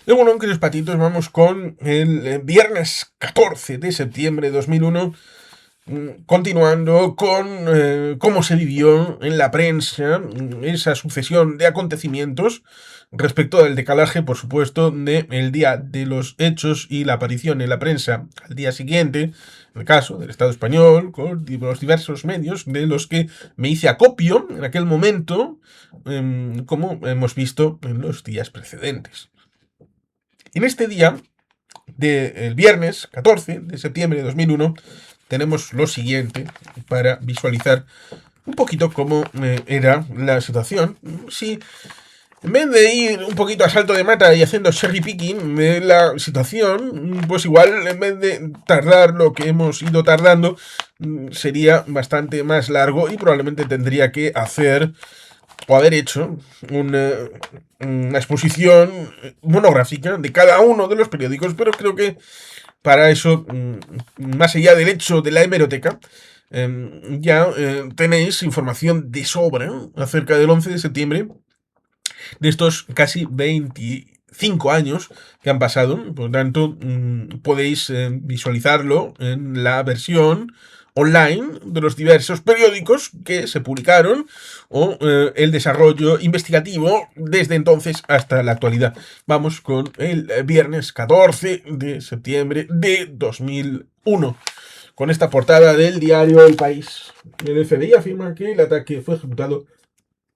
Y bueno, queridos patitos, vamos con el viernes 14 de septiembre de 2001, continuando con cómo se vivió en la prensa esa sucesión de acontecimientos respecto del decalaje, por supuesto, del día de los hechos y la aparición en la prensa al día siguiente, en el caso del Estado español, con los diversos medios de los que me hice acopio en aquel momento, como hemos visto en los días precedentes. En este día, del viernes 14 de septiembre de 2001, tenemos lo siguiente para visualizar un poquito cómo era la situación. Si en vez de ir un poquito a salto de mata y haciendo cherry picking de la situación, pues igual en vez de tardar lo que hemos ido tardando, sería bastante más largo y probablemente tendría que hacer o haber hecho una exposición monográfica de cada uno de los periódicos, pero creo que para eso, más allá del hecho de la hemeroteca, ya tenéis información de sobra acerca del 11 de septiembre, de estos casi 25 años que han pasado. Por lo tanto, podéis visualizarlo en la versión online de los diversos periódicos que se publicaron o el desarrollo investigativo desde entonces hasta la actualidad. Vamos con el viernes 14 de septiembre de 2001. Con esta portada del diario El País. El FBI afirma que el ataque fue ejecutado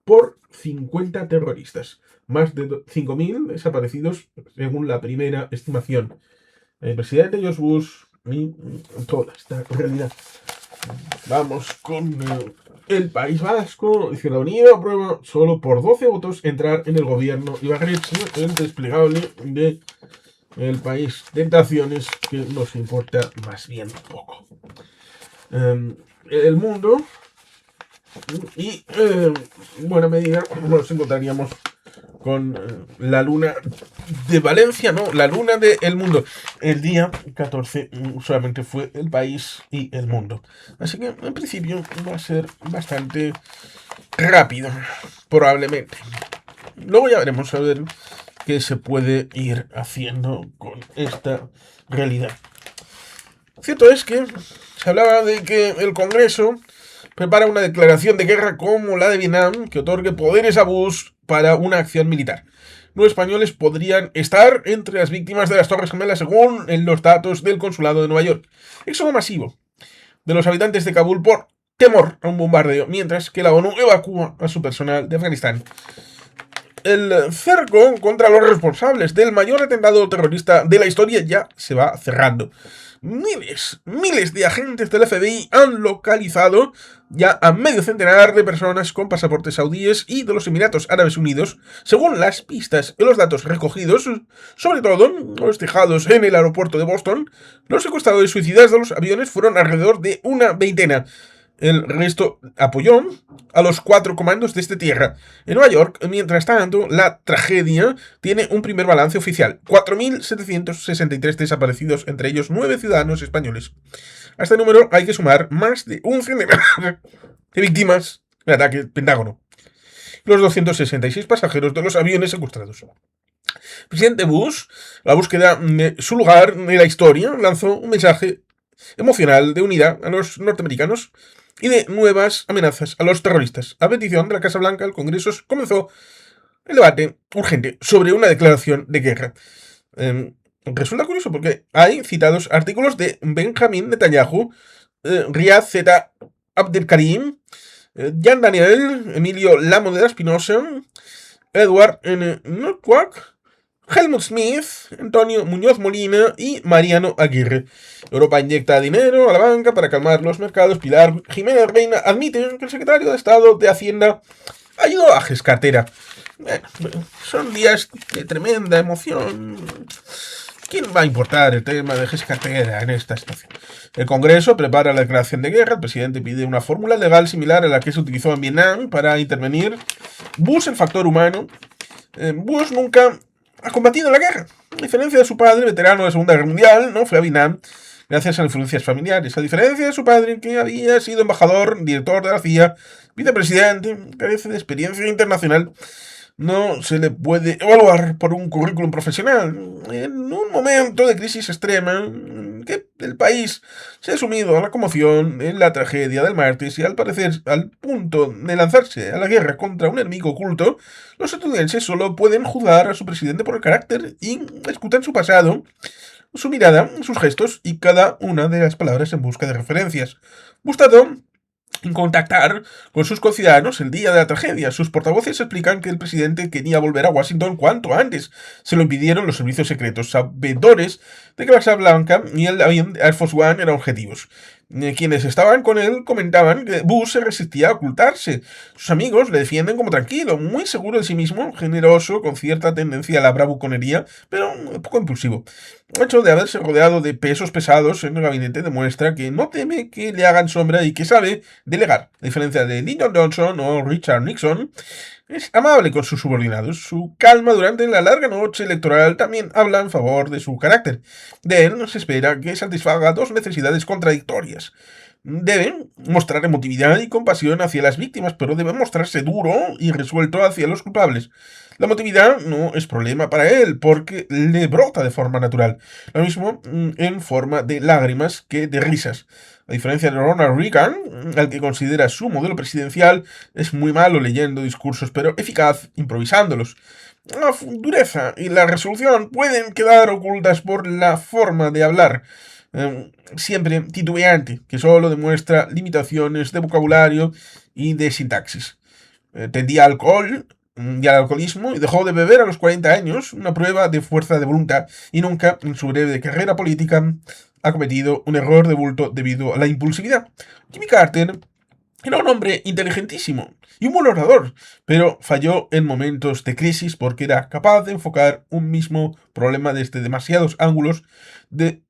por 50 terroristas. Más de 5.000 desaparecidos según la primera estimación. El presidente George Bush y toda esta realidad. Vamos con el País Vasco. Izquierda Unida aprueba solo por 12 votos entrar en el gobierno Ibarretxe, el desplegable de el país. Tentaciones que nos importa más bien poco. El mundo y en buena medida nos encontraríamos con la luna de Valencia, no, la luna del mundo. El día 14 solamente fue el país y el mundo. Así que en principio va a ser bastante rápido, probablemente. Luego ya veremos a ver qué se puede ir haciendo con esta realidad. Cierto es que se hablaba de que el Congreso prepara una declaración de guerra como la de Vietnam que otorgue poderes a Bush para una acción militar. Los españoles podrían estar entre las víctimas de las Torres Gemelas según los datos del Consulado de Nueva York. Éxodo masivo de los habitantes de Kabul por temor a un bombardeo, mientras que la ONU evacúa a su personal de Afganistán. El cerco contra los responsables del mayor atentado terrorista de la historia ya se va cerrando. Miles de agentes del FBI han localizado ya a medio centenar de personas con pasaportes saudíes y de los Emiratos Árabes Unidos, según las pistas y los datos recogidos, sobre todo los dejados en el aeropuerto de Boston. Los secuestradores suicidas de los aviones fueron alrededor de una veintena. El resto apoyó a los 4 comandos desde tierra. En Nueva York, mientras tanto, la tragedia tiene un primer balance oficial. 4.763 desaparecidos, entre ellos 9 ciudadanos españoles. A este número hay que sumar más de un centenar de víctimas del ataque del Pentágono. Los 266 pasajeros de los aviones secuestrados. El presidente Bush, la búsqueda de su lugar en la historia, lanzó un mensaje emocional de unidad a los norteamericanos y de nuevas amenazas a los terroristas. A petición de la Casa Blanca, el Congreso comenzó el debate urgente sobre una declaración de guerra. Resulta curioso porque hay citados artículos de Benjamin Netanyahu, Riyad Z. Abdelkarim, Jan Daniel, Emilio Lamo de la Espinosa, Edward N. Norquak, Helmut Smith, Antonio Muñoz Molina y Mariano Aguirre. Europa inyecta dinero a la banca para calmar los mercados. Pilar Jiménez Reina admite que el secretario de Estado de Hacienda ayudó a Gescartera. Son días de tremenda emoción. ¿Quién va a importar el tema de Gescartera en esta situación? El Congreso prepara la declaración de guerra. El presidente pide una fórmula legal similar a la que se utilizó en Vietnam para intervenir. Bush, el factor humano. Bush nunca ha combatido la guerra. A diferencia de su padre, veterano de la Segunda Guerra Mundial, no fue a Vietnam gracias a influencias familiares. A diferencia de su padre, que había sido embajador, director de la CIA, vicepresidente, carece de experiencia internacional. no se le puede evaluar por un currículum profesional. En un momento de crisis extrema, que el país se ha sumido a la conmoción en la tragedia del martes y al parecer al punto de lanzarse a la guerra contra un enemigo oculto, los estadounidenses solo pueden juzgar a su presidente por el carácter y escuchan su pasado, su mirada, sus gestos y cada una de las palabras en busca de referencias. Bustado en contactar con sus conciudadanos el día de la tragedia. Sus portavoces explican que el presidente quería volver a Washington cuanto antes. Se lo impidieron los servicios secretos, sabedores de que la Casa Blanca y el avión Air Force One eran objetivos. Quienes estaban con él comentaban que Bush se resistía a ocultarse. Sus amigos le defienden como tranquilo, muy seguro de sí mismo, generoso, con cierta tendencia a la bravuconería, pero un poco impulsivo. El hecho de haberse rodeado de pesos pesados en el gabinete demuestra que no teme que le hagan sombra y que sabe delegar. A diferencia de Lyndon Johnson o Richard Nixon, es amable con sus subordinados. Su calma durante la larga noche electoral también habla en favor de su carácter. De él se espera que satisfaga dos necesidades contradictorias. Debe mostrar emotividad y compasión hacia las víctimas, pero debe mostrarse duro y resuelto hacia los culpables. La emotividad no es problema para él, porque le brota de forma natural. Lo mismo en forma de lágrimas que de risas. A diferencia de Ronald Reagan, al que considera su modelo presidencial, es muy malo leyendo discursos, pero eficaz improvisándolos. La dureza y la resolución pueden quedar ocultas por la forma de hablar, siempre titubeante, que solo demuestra limitaciones de vocabulario y de sintaxis. Tendía alcohol y al alcoholismo y dejó de beber a los 40 años, una prueba de fuerza de voluntad, y nunca en su breve carrera política ha cometido un error de bulto debido a la impulsividad. Jimmy Carter era un hombre inteligentísimo y un buen orador, pero falló en momentos de crisis porque era capaz de enfocar un mismo problema desde demasiados ángulos, de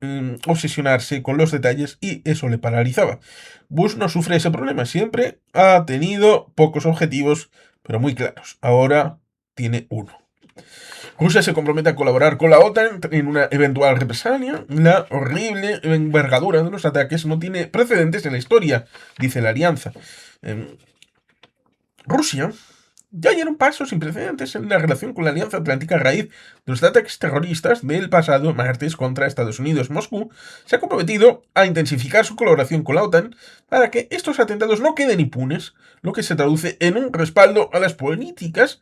obsesionarse con los detalles y eso le paralizaba. Bush no sufre ese problema, siempre ha tenido pocos objetivos, pero muy claros. Ahora tiene uno. Rusia se compromete a colaborar con la OTAN en una eventual represalia. La horrible envergadura de los ataques no tiene precedentes en la historia, dice la alianza. Rusia ya dieron pasos sin precedentes en la relación con la Alianza Atlántica a raíz de los ataques terroristas del pasado martes contra Estados Unidos. Moscú se ha comprometido a intensificar su colaboración con la OTAN para que estos atentados no queden impunes, lo que se traduce en un respaldo a las políticas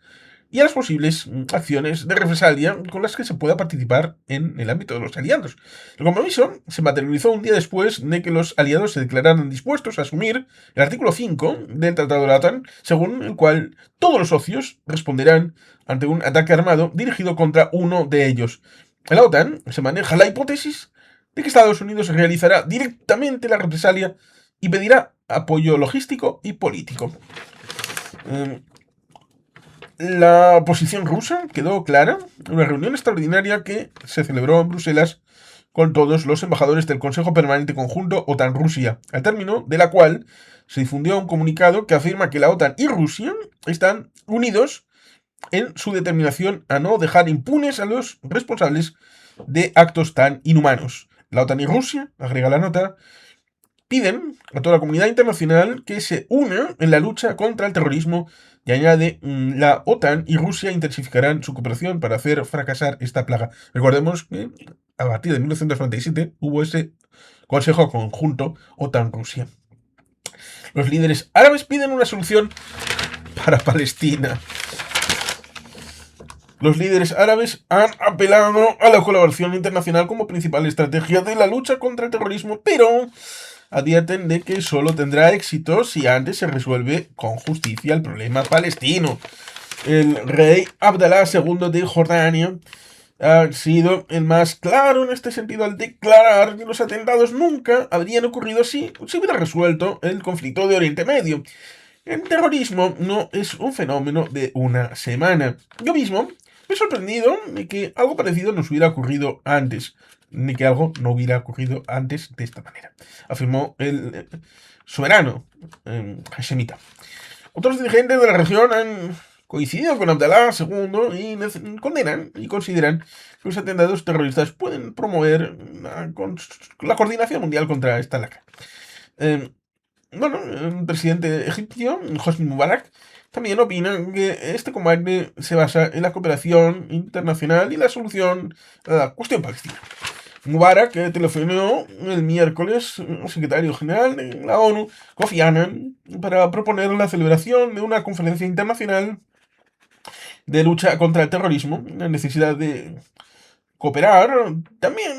y a las posibles acciones de represalia con las que se pueda participar en el ámbito de los aliados. El compromiso se materializó un día después de que los aliados se declararan dispuestos a asumir el artículo 5 del Tratado de la OTAN, según el cual todos los socios responderán ante un ataque armado dirigido contra uno de ellos. En la OTAN se maneja la hipótesis de que Estados Unidos realizará directamente la represalia y pedirá apoyo logístico y político. La posición rusa quedó clara en una reunión extraordinaria que se celebró en Bruselas con todos los embajadores del Consejo Permanente Conjunto OTAN-Rusia, al término de la cual se difundió un comunicado que afirma que la OTAN y Rusia están unidos en su determinación a no dejar impunes a los responsables de actos tan inhumanos. La OTAN y Rusia, agrega la nota, piden a toda la comunidad internacional que se una en la lucha contra el terrorismo y añade, la OTAN y Rusia intensificarán su cooperación para hacer fracasar esta plaga. Recordemos que a partir de 1997 hubo ese Consejo Conjunto OTAN-Rusia. Los líderes árabes piden una solución para Palestina. Los líderes árabes han apelado a la colaboración internacional como principal estrategia de la lucha contra el terrorismo, pero advierten de que solo tendrá éxito si antes se resuelve con justicia el problema palestino. El rey Abdalá II de Jordania ha sido el más claro en este sentido al declarar que los atentados nunca habrían ocurrido si se hubiera resuelto el conflicto de Oriente Medio. El terrorismo no es un fenómeno de una semana. Yo mismo me he sorprendido de que algo parecido nos hubiera ocurrido antes, ni que algo no hubiera ocurrido antes de esta manera, afirmó el soberano hashemita. Otros dirigentes de la región han coincidido con Abdalá II y condenan y consideran que los atentados terroristas pueden promover la coordinación mundial contra esta lacra. El presidente egipcio, Hosni Mubarak, también opinan que este combate se basa en la cooperación internacional y la solución a la cuestión palestina. Mubarak telefonó el miércoles al secretario general de la ONU, Kofi Annan, para proponer la celebración de una conferencia internacional de lucha contra el terrorismo. La necesidad de cooperar también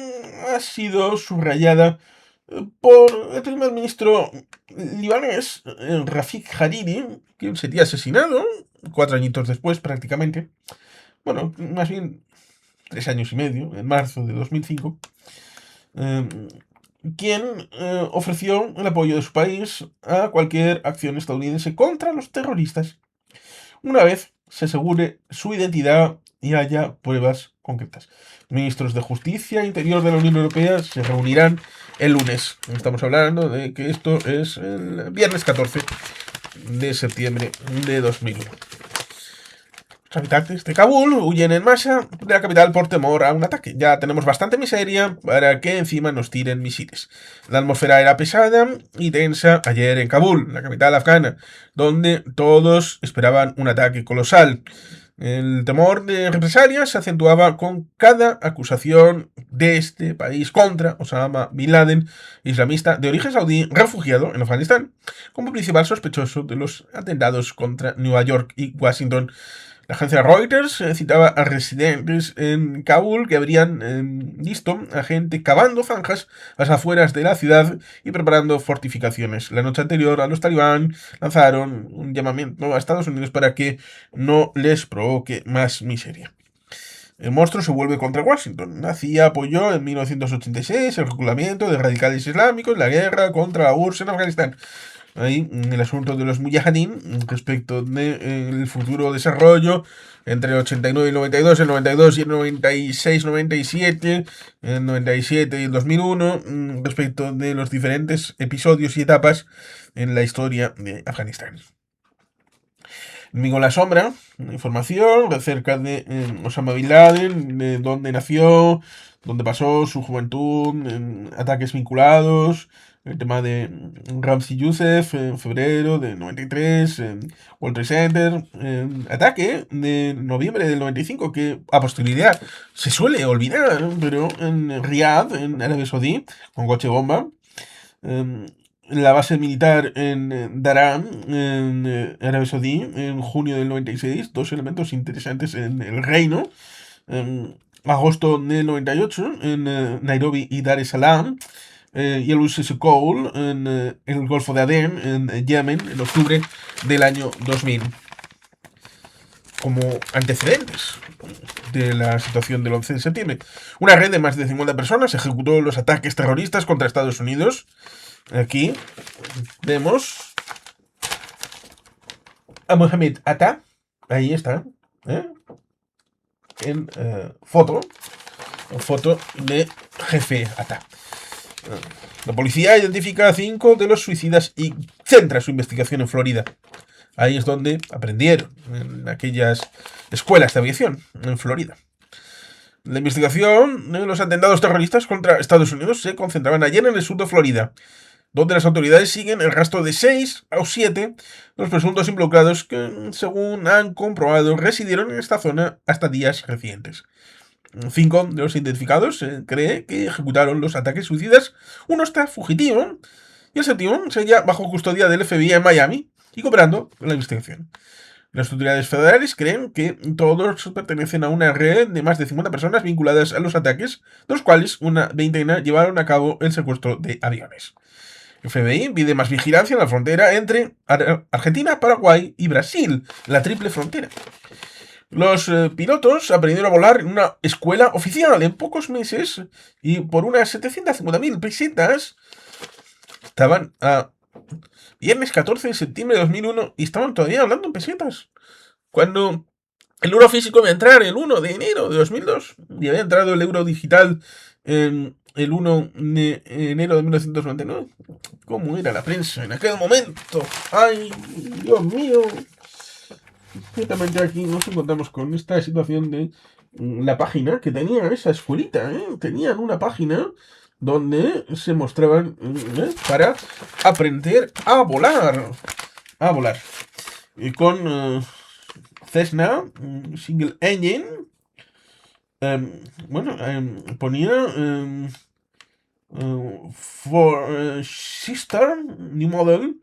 ha sido subrayada por el primer ministro libanés, Rafik Hariri, que sería asesinado 4 añitos después prácticamente. Bueno, más bien 3 años y medio, en marzo de 2005. Quien ofreció el apoyo de su país a cualquier acción estadounidense contra los terroristas, una vez se asegure su identidad y haya pruebas concretas. Ministros de Justicia e Interior de la Unión Europea se reunirán el lunes. Estamos hablando de que esto es el viernes 14 de septiembre de 2001. Los habitantes de Kabul huyen en masa de la capital por temor a un ataque. Ya tenemos bastante miseria para que encima nos tiren misiles. La atmósfera era pesada y tensa ayer en Kabul, la capital afgana, donde todos esperaban un ataque colosal. El temor de represalias se acentuaba con cada acusación de este país contra Osama Bin Laden, islamista de origen saudí refugiado en Afganistán, como principal sospechoso de los atentados contra Nueva York y Washington. La agencia Reuters citaba a residentes en Kabul que habrían visto a gente cavando zanjas a las afueras de la ciudad y preparando fortificaciones. La noche anterior a los talibán lanzaron un llamamiento a Estados Unidos para que no les provoque más miseria. El monstruo se vuelve contra Washington. La CIA apoyó en 1986 el reclutamiento de radicales islámicos en la guerra contra la URSS en Afganistán. Ahí el asunto de los mujahideen respecto del futuro desarrollo entre el 89 y el 92, el 92 y el 96, 97, el 97 y el 2001, respecto de los diferentes episodios y etapas en la historia de Afganistán. Enemigo en la sombra, información acerca de Osama Bin Laden, de dónde nació, dónde pasó su juventud, ataques vinculados, el tema de Ramzi Youssef en febrero del 93, World Trade Center, ataque de noviembre del 95, que a posterioridad se suele olvidar, pero en Riyadh, en Arabia Saudí, con coche bomba. La base militar en Daran, en Arabia Saudí, en junio del 96, dos elementos interesantes en el reino. En agosto del 98, en Nairobi y Dar es Salaam. Y el USS Cole en el Golfo de Adén, en Yemen, en octubre del año 2000. Como antecedentes de la situación del 11 de septiembre. Una red de más de 50 personas ejecutó los ataques terroristas contra Estados Unidos. Aquí vemos a Mohamed Atta. Ahí está. En foto de jefe Atta. La policía identifica a 5 de los suicidas y centra su investigación en Florida. Ahí es donde aprendieron, en aquellas escuelas de aviación, en Florida. La investigación de los atentados terroristas contra Estados Unidos se concentraban ayer en el sur de Florida, donde las autoridades siguen el rastro de 6 o 7 de los presuntos involucrados que, según han comprobado, residieron en esta zona hasta días recientes. 5 de los identificados se cree que ejecutaron los ataques suicidas. Uno está fugitivo y el séptimo seguía bajo custodia del FBI en Miami y cooperando con la investigación. Las autoridades federales creen que todos pertenecen a una red de más de 50 personas vinculadas a los ataques, de los cuales una veintena llevaron a cabo el secuestro de aviones. El FBI pide más vigilancia en la frontera entre Argentina, Paraguay y Brasil, la triple frontera. Los pilotos aprendieron a volar en una escuela oficial en pocos meses y por unas 750.000 pesetas. Estaban a viernes 14 de septiembre de 2001 y estaban todavía hablando en pesetas. Cuando el euro físico iba a entrar el 1 de enero de 2002 y había entrado el euro digital en el 1 de enero de 1999. ¿Cómo era la prensa en aquel momento? ¡Ay, Dios mío! Ciertamente aquí nos encontramos con esta situación de la página que tenía esa escuelita, tenían una página donde se mostraban para aprender a volar. con Cessna Single Engine. Bueno, ponía for Sister New Model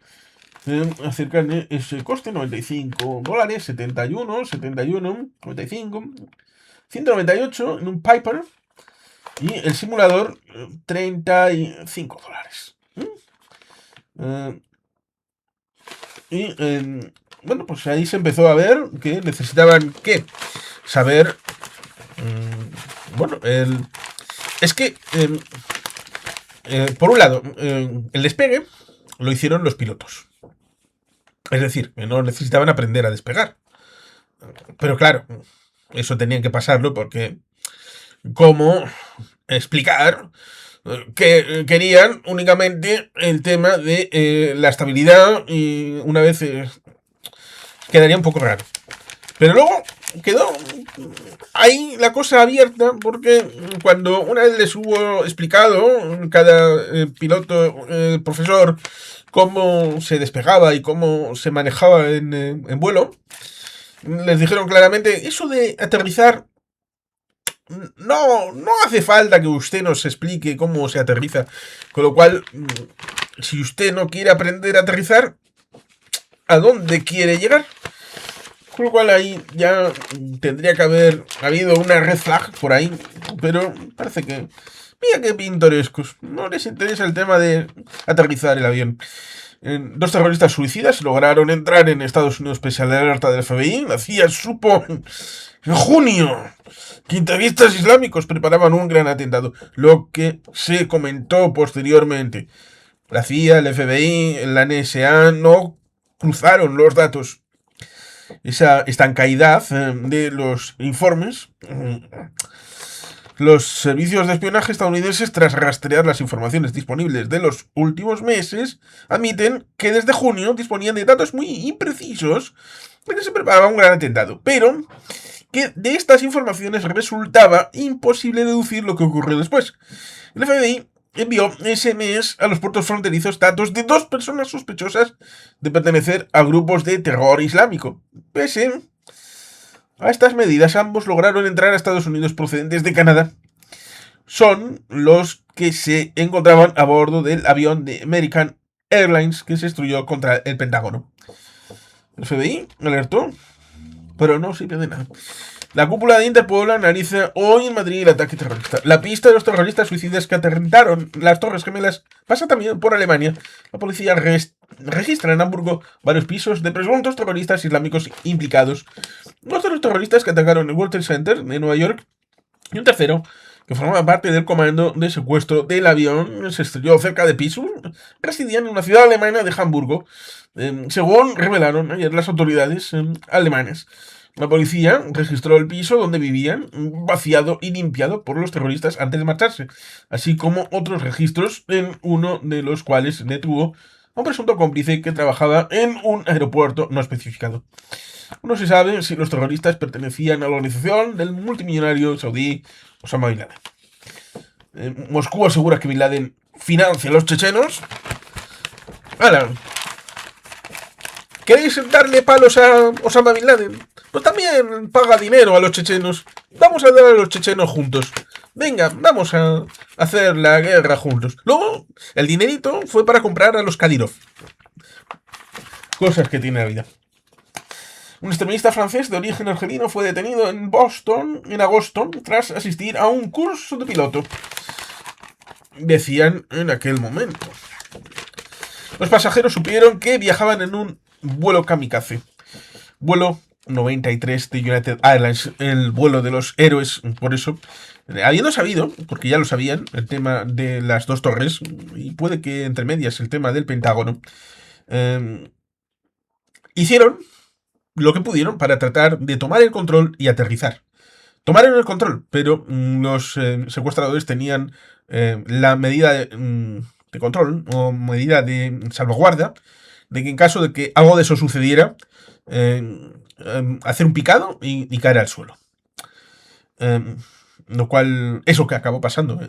acerca de ese coste, $95, 71, 95, 198 en un Piper y el simulador $35. Y bueno, pues ahí se empezó a ver que necesitaban que saber. Bueno, es que por un lado, el despegue lo hicieron los pilotos. Es decir, que no necesitaban aprender a despegar. Pero claro, eso tenían que pasarlo porque cómo explicar que querían únicamente el tema de la estabilidad y una vez quedaría un poco raro. Pero luego quedó ahí la cosa abierta porque cuando una vez les hubo explicado cada piloto, profesor, cómo se despegaba y cómo se manejaba en vuelo, les dijeron claramente, eso de aterrizar, no hace falta que usted nos explique cómo se aterriza. Con lo cual, si usted no quiere aprender a aterrizar, ¿a dónde quiere llegar? Con lo cual ahí ya tendría que haber habido una red flag por ahí, pero parece que... Mira qué pintorescos. No les interesa el tema de aterrizar el avión. Dos terroristas suicidas lograron entrar en Estados Unidos pese a la alerta del FBI. La CIA supo en junio que integristas islámicos preparaban un gran atentado, lo que se comentó posteriormente. La CIA, el FBI, la NSA no cruzaron los datos. Esa estancaidad de los informes. Los servicios de espionaje estadounidenses, tras rastrear las informaciones disponibles de los últimos meses, admiten que desde junio disponían de datos muy imprecisos de que se preparaba un gran atentado, pero que de estas informaciones resultaba imposible deducir lo que ocurrió después. El FBI envió ese mes a los puertos fronterizos datos de 2 personas sospechosas de pertenecer a grupos de terror islámico. Pese a estas medidas, ambos lograron entrar a Estados Unidos procedentes de Canadá. Son los que se encontraban a bordo del avión de American Airlines que se estrelló contra el Pentágono. El FBI alertó, pero no sirve de nada. La cúpula de Interpol analiza hoy en Madrid el ataque terrorista. La pista de los terroristas suicidas que atentaron las Torres Gemelas pasa también por Alemania. La policía registra en Hamburgo varios pisos de presuntos terroristas islámicos implicados. Dos de los terroristas que atacaron el World Trade Center de Nueva York y un tercero que formaba parte del comando de secuestro del avión se estrelló cerca de Pittsburgh, residían en una ciudad alemana de Hamburgo, según revelaron ayer las autoridades alemanas. La policía registró el piso donde vivían, vaciado y limpiado por los terroristas antes de marcharse, así como otros registros, en uno de los cuales detuvo a un presunto cómplice que trabajaba en un aeropuerto no especificado. No se sabe si los terroristas pertenecían a la organización del multimillonario saudí Osama Bin Laden. Moscú asegura que Bin Laden financia a los chechenos. ¡Hala! ¿Queréis darle palos a Osama Bin Laden? Pues también paga dinero a los chechenos. Vamos a dar a los chechenos juntos. Venga, vamos a hacer la guerra juntos. Luego, el dinerito fue para comprar a los Kadyrov. Cosas que tiene la vida. Un extremista francés de origen argelino fue detenido en Boston en agosto tras asistir a un curso de piloto. Decían en aquel momento. Los pasajeros supieron que viajaban en un vuelo kamikaze. Vuelo 93 de United Airlines, el vuelo de los héroes, por eso, habiendo sabido, porque ya lo sabían, el tema de las 2 torres, y puede que entre medias el tema del Pentágono, hicieron lo que pudieron para tratar de tomar el control y aterrizar. Tomaron el control, pero los secuestradores tenían la medida de control o medida de salvaguarda de que en caso de que algo de eso sucediera, hacer un picado y caer al suelo. Lo cual, eso que acabó pasando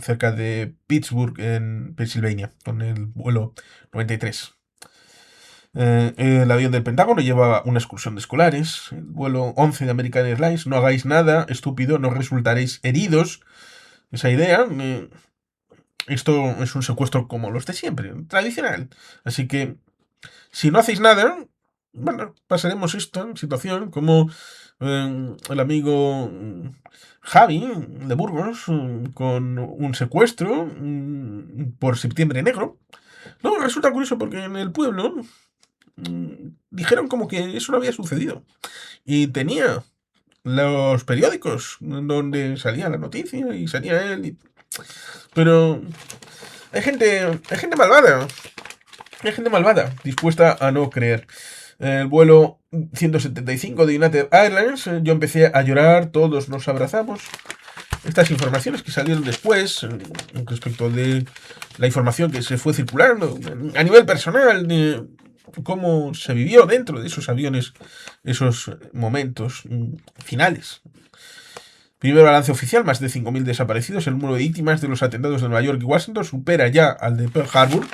cerca de Pittsburgh, en Pensilvania, con el vuelo 93. El avión del Pentágono lleva una excursión de escolares. El vuelo 11 de American Airlines. No hagáis nada, estúpido, no resultaréis heridos. Esa idea. Esto es un secuestro como los de siempre, tradicional. Así que, si no hacéis nada, bueno, pasaremos esta situación como el amigo Javi de Burgos con un secuestro por septiembre negro. No, resulta curioso porque en el pueblo dijeron como que eso no había sucedido. Y tenía los periódicos donde salía la noticia y salía él. Pero hay gente malvada. Hay gente malvada, dispuesta a no creer. El vuelo 175 de United Airlines, yo empecé a llorar, todos nos abrazamos. Estas informaciones que salieron después, respecto de la información que se fue circulando, a nivel personal, de cómo se vivió dentro de esos aviones, esos momentos finales. Primer balance oficial, más de 5.000 desaparecidos. El número de víctimas de los atentados de Nueva York y Washington supera ya al de Pearl Harbor.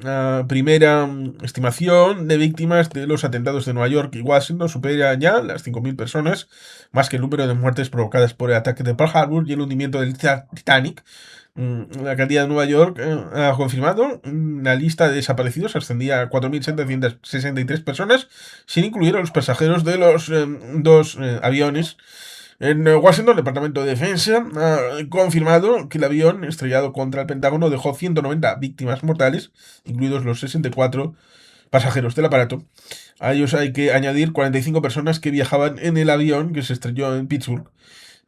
La primera estimación de víctimas de los atentados de Nueva York y Washington supera ya las 5.000 personas, más que el número de muertes provocadas por el ataque de Pearl Harbor y el hundimiento del Titanic. La alcaldía de Nueva York ha confirmado la lista de desaparecidos ascendía a 4.763 personas, sin incluir a los pasajeros de los dos aviones. En Washington, el Departamento de Defensa ha confirmado que el avión estrellado contra el Pentágono dejó 190 víctimas mortales, incluidos los 64 pasajeros del aparato. A ellos hay que añadir 45 personas que viajaban en el avión que se estrelló en Pittsburgh.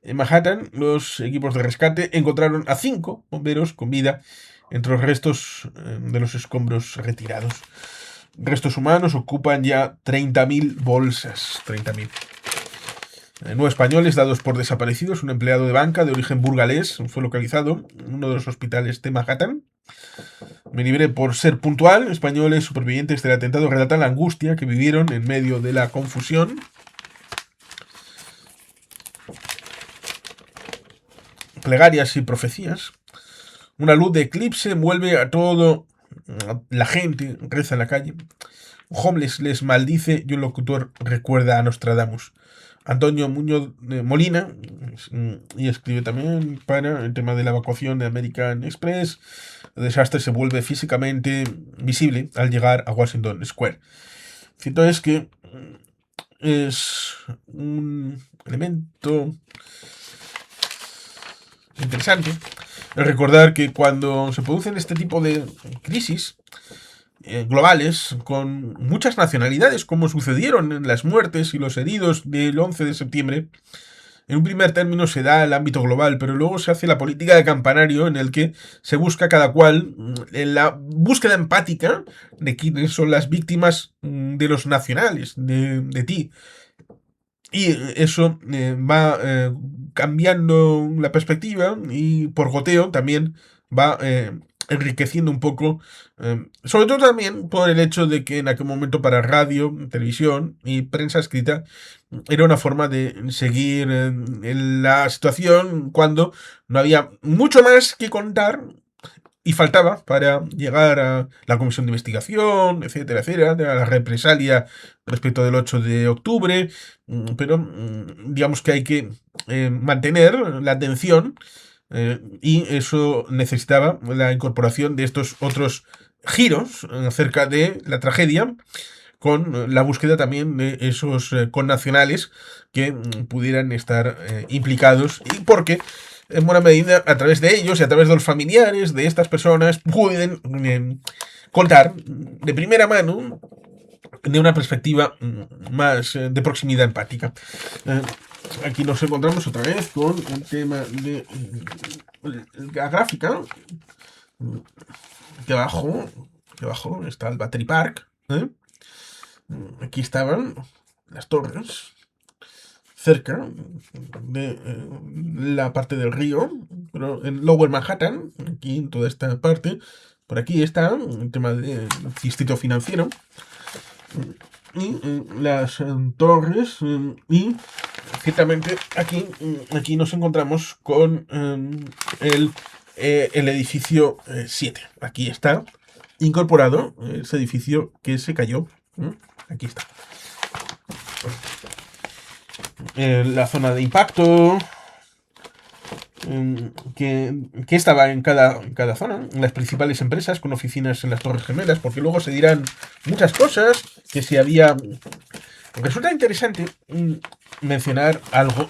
En Manhattan, los equipos de rescate encontraron a 5 bomberos con vida entre los restos de los escombros retirados. Restos humanos ocupan ya 30.000 bolsas. 30.000. 9 españoles dados por desaparecidos. Un empleado de banca de origen burgalés fue localizado en uno de los hospitales de Manhattan. Me libré por ser puntual. Españoles supervivientes del atentado relatan la angustia que vivieron en medio de la confusión. Plegarias y profecías. Una luz de eclipse envuelve a todo. La gente reza en la calle. Un homeless les maldice y un locutor recuerda a Nostradamus. Antonio Muñoz Molina, y escribe también para el tema de la evacuación de American Express. El desastre se vuelve físicamente visible al llegar a Washington Square. Cierto es que es un elemento interesante recordar que cuando se producen este tipo de crisis globales con muchas nacionalidades, como sucedieron en las muertes y los heridos del 11 de septiembre, en un primer término se da el ámbito global, pero luego se hace la política de campanario en el que se busca cada cual en la búsqueda empática de quiénes son las víctimas de los nacionales, de ti. Y eso va cambiando la perspectiva y por goteo también va enriqueciendo un poco, sobre todo también por el hecho de que en aquel momento para radio, televisión y prensa escrita era una forma de seguir en la situación cuando no había mucho más que contar y faltaba para llegar a la comisión de investigación, etcétera, etcétera, a la represalia respecto del 8 de octubre, pero digamos que hay que mantener la atención y eso necesitaba la incorporación de estos otros giros acerca de la tragedia, con la búsqueda también de esos connacionales que pudieran estar implicados y porque en buena medida a través de ellos y a través de los familiares de estas personas pueden contar de primera mano de una perspectiva más de proximidad empática. Aquí nos encontramos otra vez con el tema de la gráfica. Aquí abajo está el Battery Park. Aquí estaban las torres cerca de la parte del río, pero en Lower Manhattan, aquí en toda esta parte, por aquí está el tema del distrito financiero y las torres y ciertamente aquí nos encontramos con el edificio 7. Aquí está. incorporado ese edificio que se cayó. Aquí está. La zona de impacto, que estaba en cada zona, las principales empresas con oficinas en las Torres Gemelas, porque luego se dirán muchas cosas, que si había... Resulta interesante mencionar algo,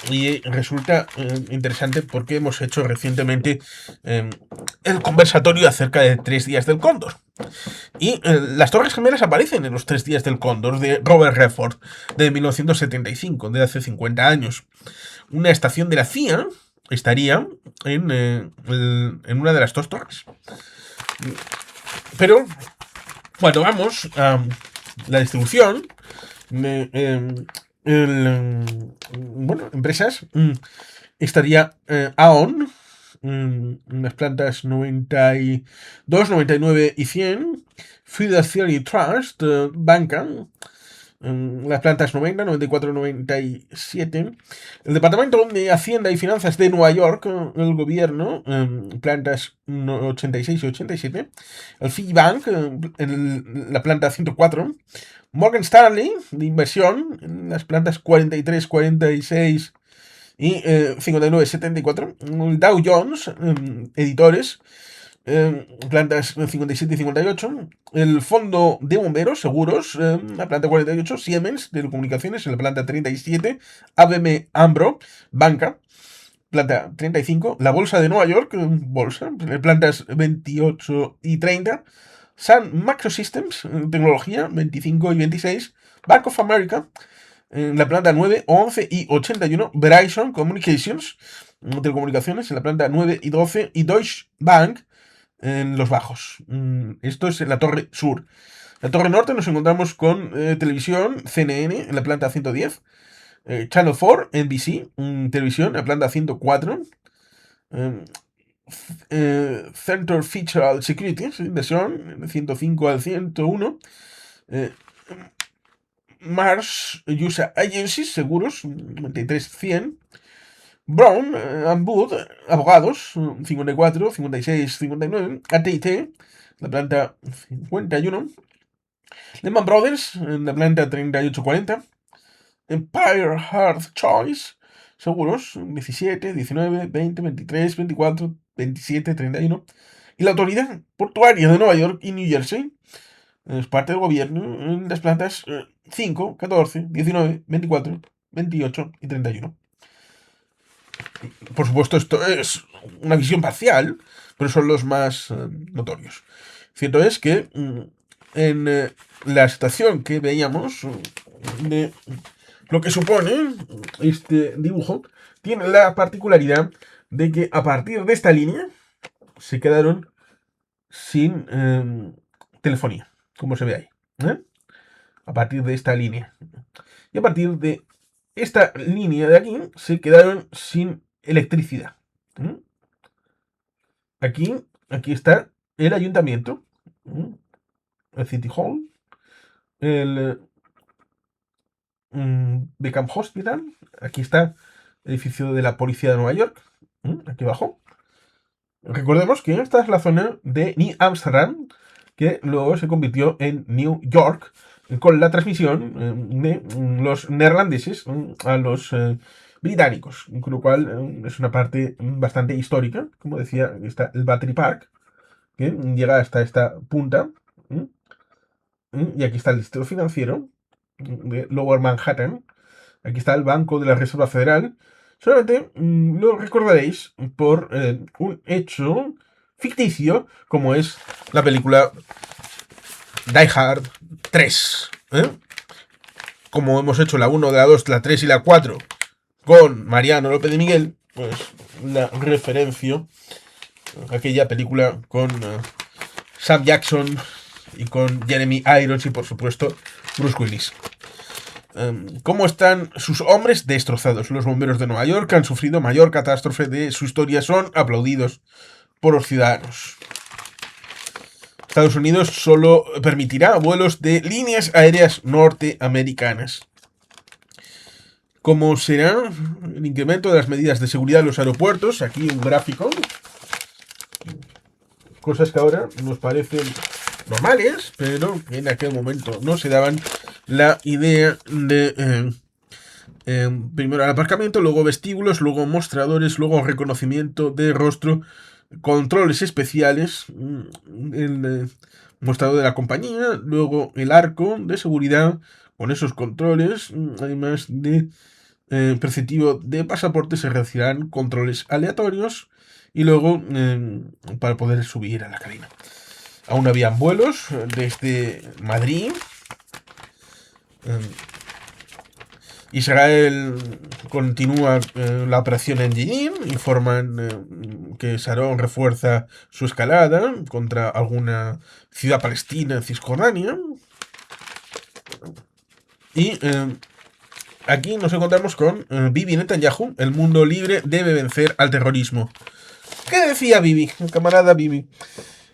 y resulta interesante porque hemos hecho recientemente el conversatorio acerca de 3 días del Cóndor. Y las Torres Gemelas aparecen en los 3 días del Cóndor de Robert Redford, de 1975, de hace 50 años. Una estación de la CIA estaría en una de las 2 torres. Pero cuando vamos a la distribución de empresas, estaría AON, las plantas 92, 99 y 100, Fidelity Trust, Banca, las plantas 90, 94, 97, el Departamento de Hacienda y Finanzas de Nueva York, el gobierno, plantas 86 y 87, el Citibank, la planta 104, Morgan Stanley, de inversión, en las plantas 43, 46 y 59, 74, el Dow Jones, editores, plantas 57 y 58, el Fondo de Bomberos, seguros, la planta 48, Siemens, telecomunicaciones, en la planta 37, ABM AMRO, banca, planta 35, la Bolsa de Nueva York, bolsa, plantas 28 y 30, Sun Microsystems, tecnología, 25 y 26, Bank of America, en la planta 9, 11 y 81, Verizon Communications, telecomunicaciones, en la planta 9 y 12, y Deutsche Bank, en los bajos. Esto es en la torre sur. En la torre norte nos encontramos con televisión, CNN, en la planta 110, Channel 4, NBC, televisión, en la planta 104, Center Featural Securities, inversión, 105 al 101, Mars USA Agencies, seguros, 93-100, Brown and Wood, abogados, 54, 56, 59, AT&T, la planta 51, Lehman Brothers, en la planta 38-40, Empire Hard Choice, seguros, 17, 19, 20, 23, 24, 27, 31, y la Autoridad Portuaria de Nueva York y New Jersey, es parte del gobierno, en las plantas 5, 14, 19, 24, 28 y 31. Por supuesto, esto es una visión parcial, pero son los más notorios. Cierto es que en la situación que veíamos de lo que supone este dibujo, tiene la particularidad de que a partir de esta línea se quedaron sin telefonía, como se ve ahí. A partir de esta línea. Y a partir de esta línea de aquí se quedaron sin electricidad. Aquí está el ayuntamiento, el City Hall, el Beckham Hospital, aquí está el edificio de la policía de Nueva York, aquí abajo. Recordemos que esta es la zona de New Amsterdam, que luego se convirtió en New York, con la transmisión de los neerlandeses a los británicos, con lo cual es una parte bastante histórica. Como decía, está el Battery Park, que llega hasta esta punta, y aquí está el distrito financiero de Lower Manhattan, aquí está el Banco de la Reserva Federal. Solamente lo recordaréis por un hecho ficticio, como es la película Die Hard 3. Como hemos hecho la 1, la 2, la 3 y la 4 con Mariano López de Miguel, pues la referencia a aquella película con Sam Jackson y con Jeremy Irons y por supuesto Bruce Willis. ¿Cómo están sus hombres? Destrozados. Los bomberos de Nueva York, que han sufrido mayor catástrofe de su historia, son aplaudidos por los ciudadanos. Estados Unidos solo permitirá vuelos de líneas aéreas norteamericanas. ¿Cómo será el incremento de las medidas de seguridad en los aeropuertos? Aquí un gráfico cosas que ahora nos parecen normales, pero que en aquel momento no se daban. La idea de primero el aparcamiento, luego vestíbulos, luego mostradores, luego reconocimiento de rostro, controles especiales, el mostrador de la compañía, luego el arco de seguridad con esos controles, además de preceptivo de pasaporte se recibirán controles aleatorios y luego para poder subir a la cabina. Aún habían vuelos desde Madrid. Israel continúa la operación Engineer. Informan que Sharon refuerza su escalada contra alguna ciudad palestina en Cisjordania. Y aquí nos encontramos con Bibi Netanyahu. El mundo libre debe vencer al terrorismo. ¿Qué decía Bibi, el camarada Bibi?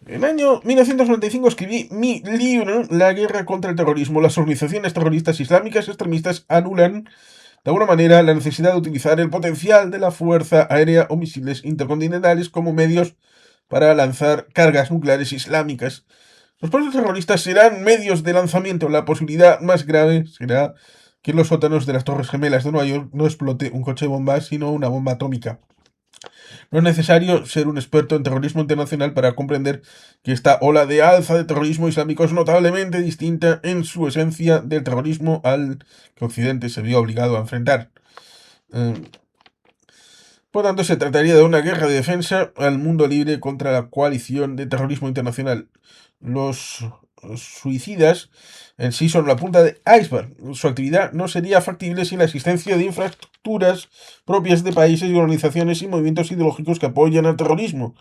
En el año 1995 escribí mi libro La guerra contra el terrorismo. Las organizaciones terroristas islámicas extremistas anulan de alguna manera la necesidad de utilizar el potencial de la fuerza aérea o misiles intercontinentales como medios para lanzar cargas nucleares islámicas. Los propios terroristas serán medios de lanzamiento. La posibilidad más grave será que en los sótanos de las Torres Gemelas de Nueva York no explote un coche bomba, sino una bomba atómica. No es necesario ser un experto en terrorismo internacional para comprender que esta ola de alza de terrorismo islámico es notablemente distinta en su esencia del terrorismo al que Occidente se vio obligado a enfrentar. Por tanto, se trataría de una guerra de defensa al mundo libre contra la coalición de terrorismo internacional. Los suicidas en sí son la punta de iceberg. Su actividad no sería factible sin la existencia de infraestructuras propias de países y organizaciones y movimientos ideológicos que apoyan al terrorismo.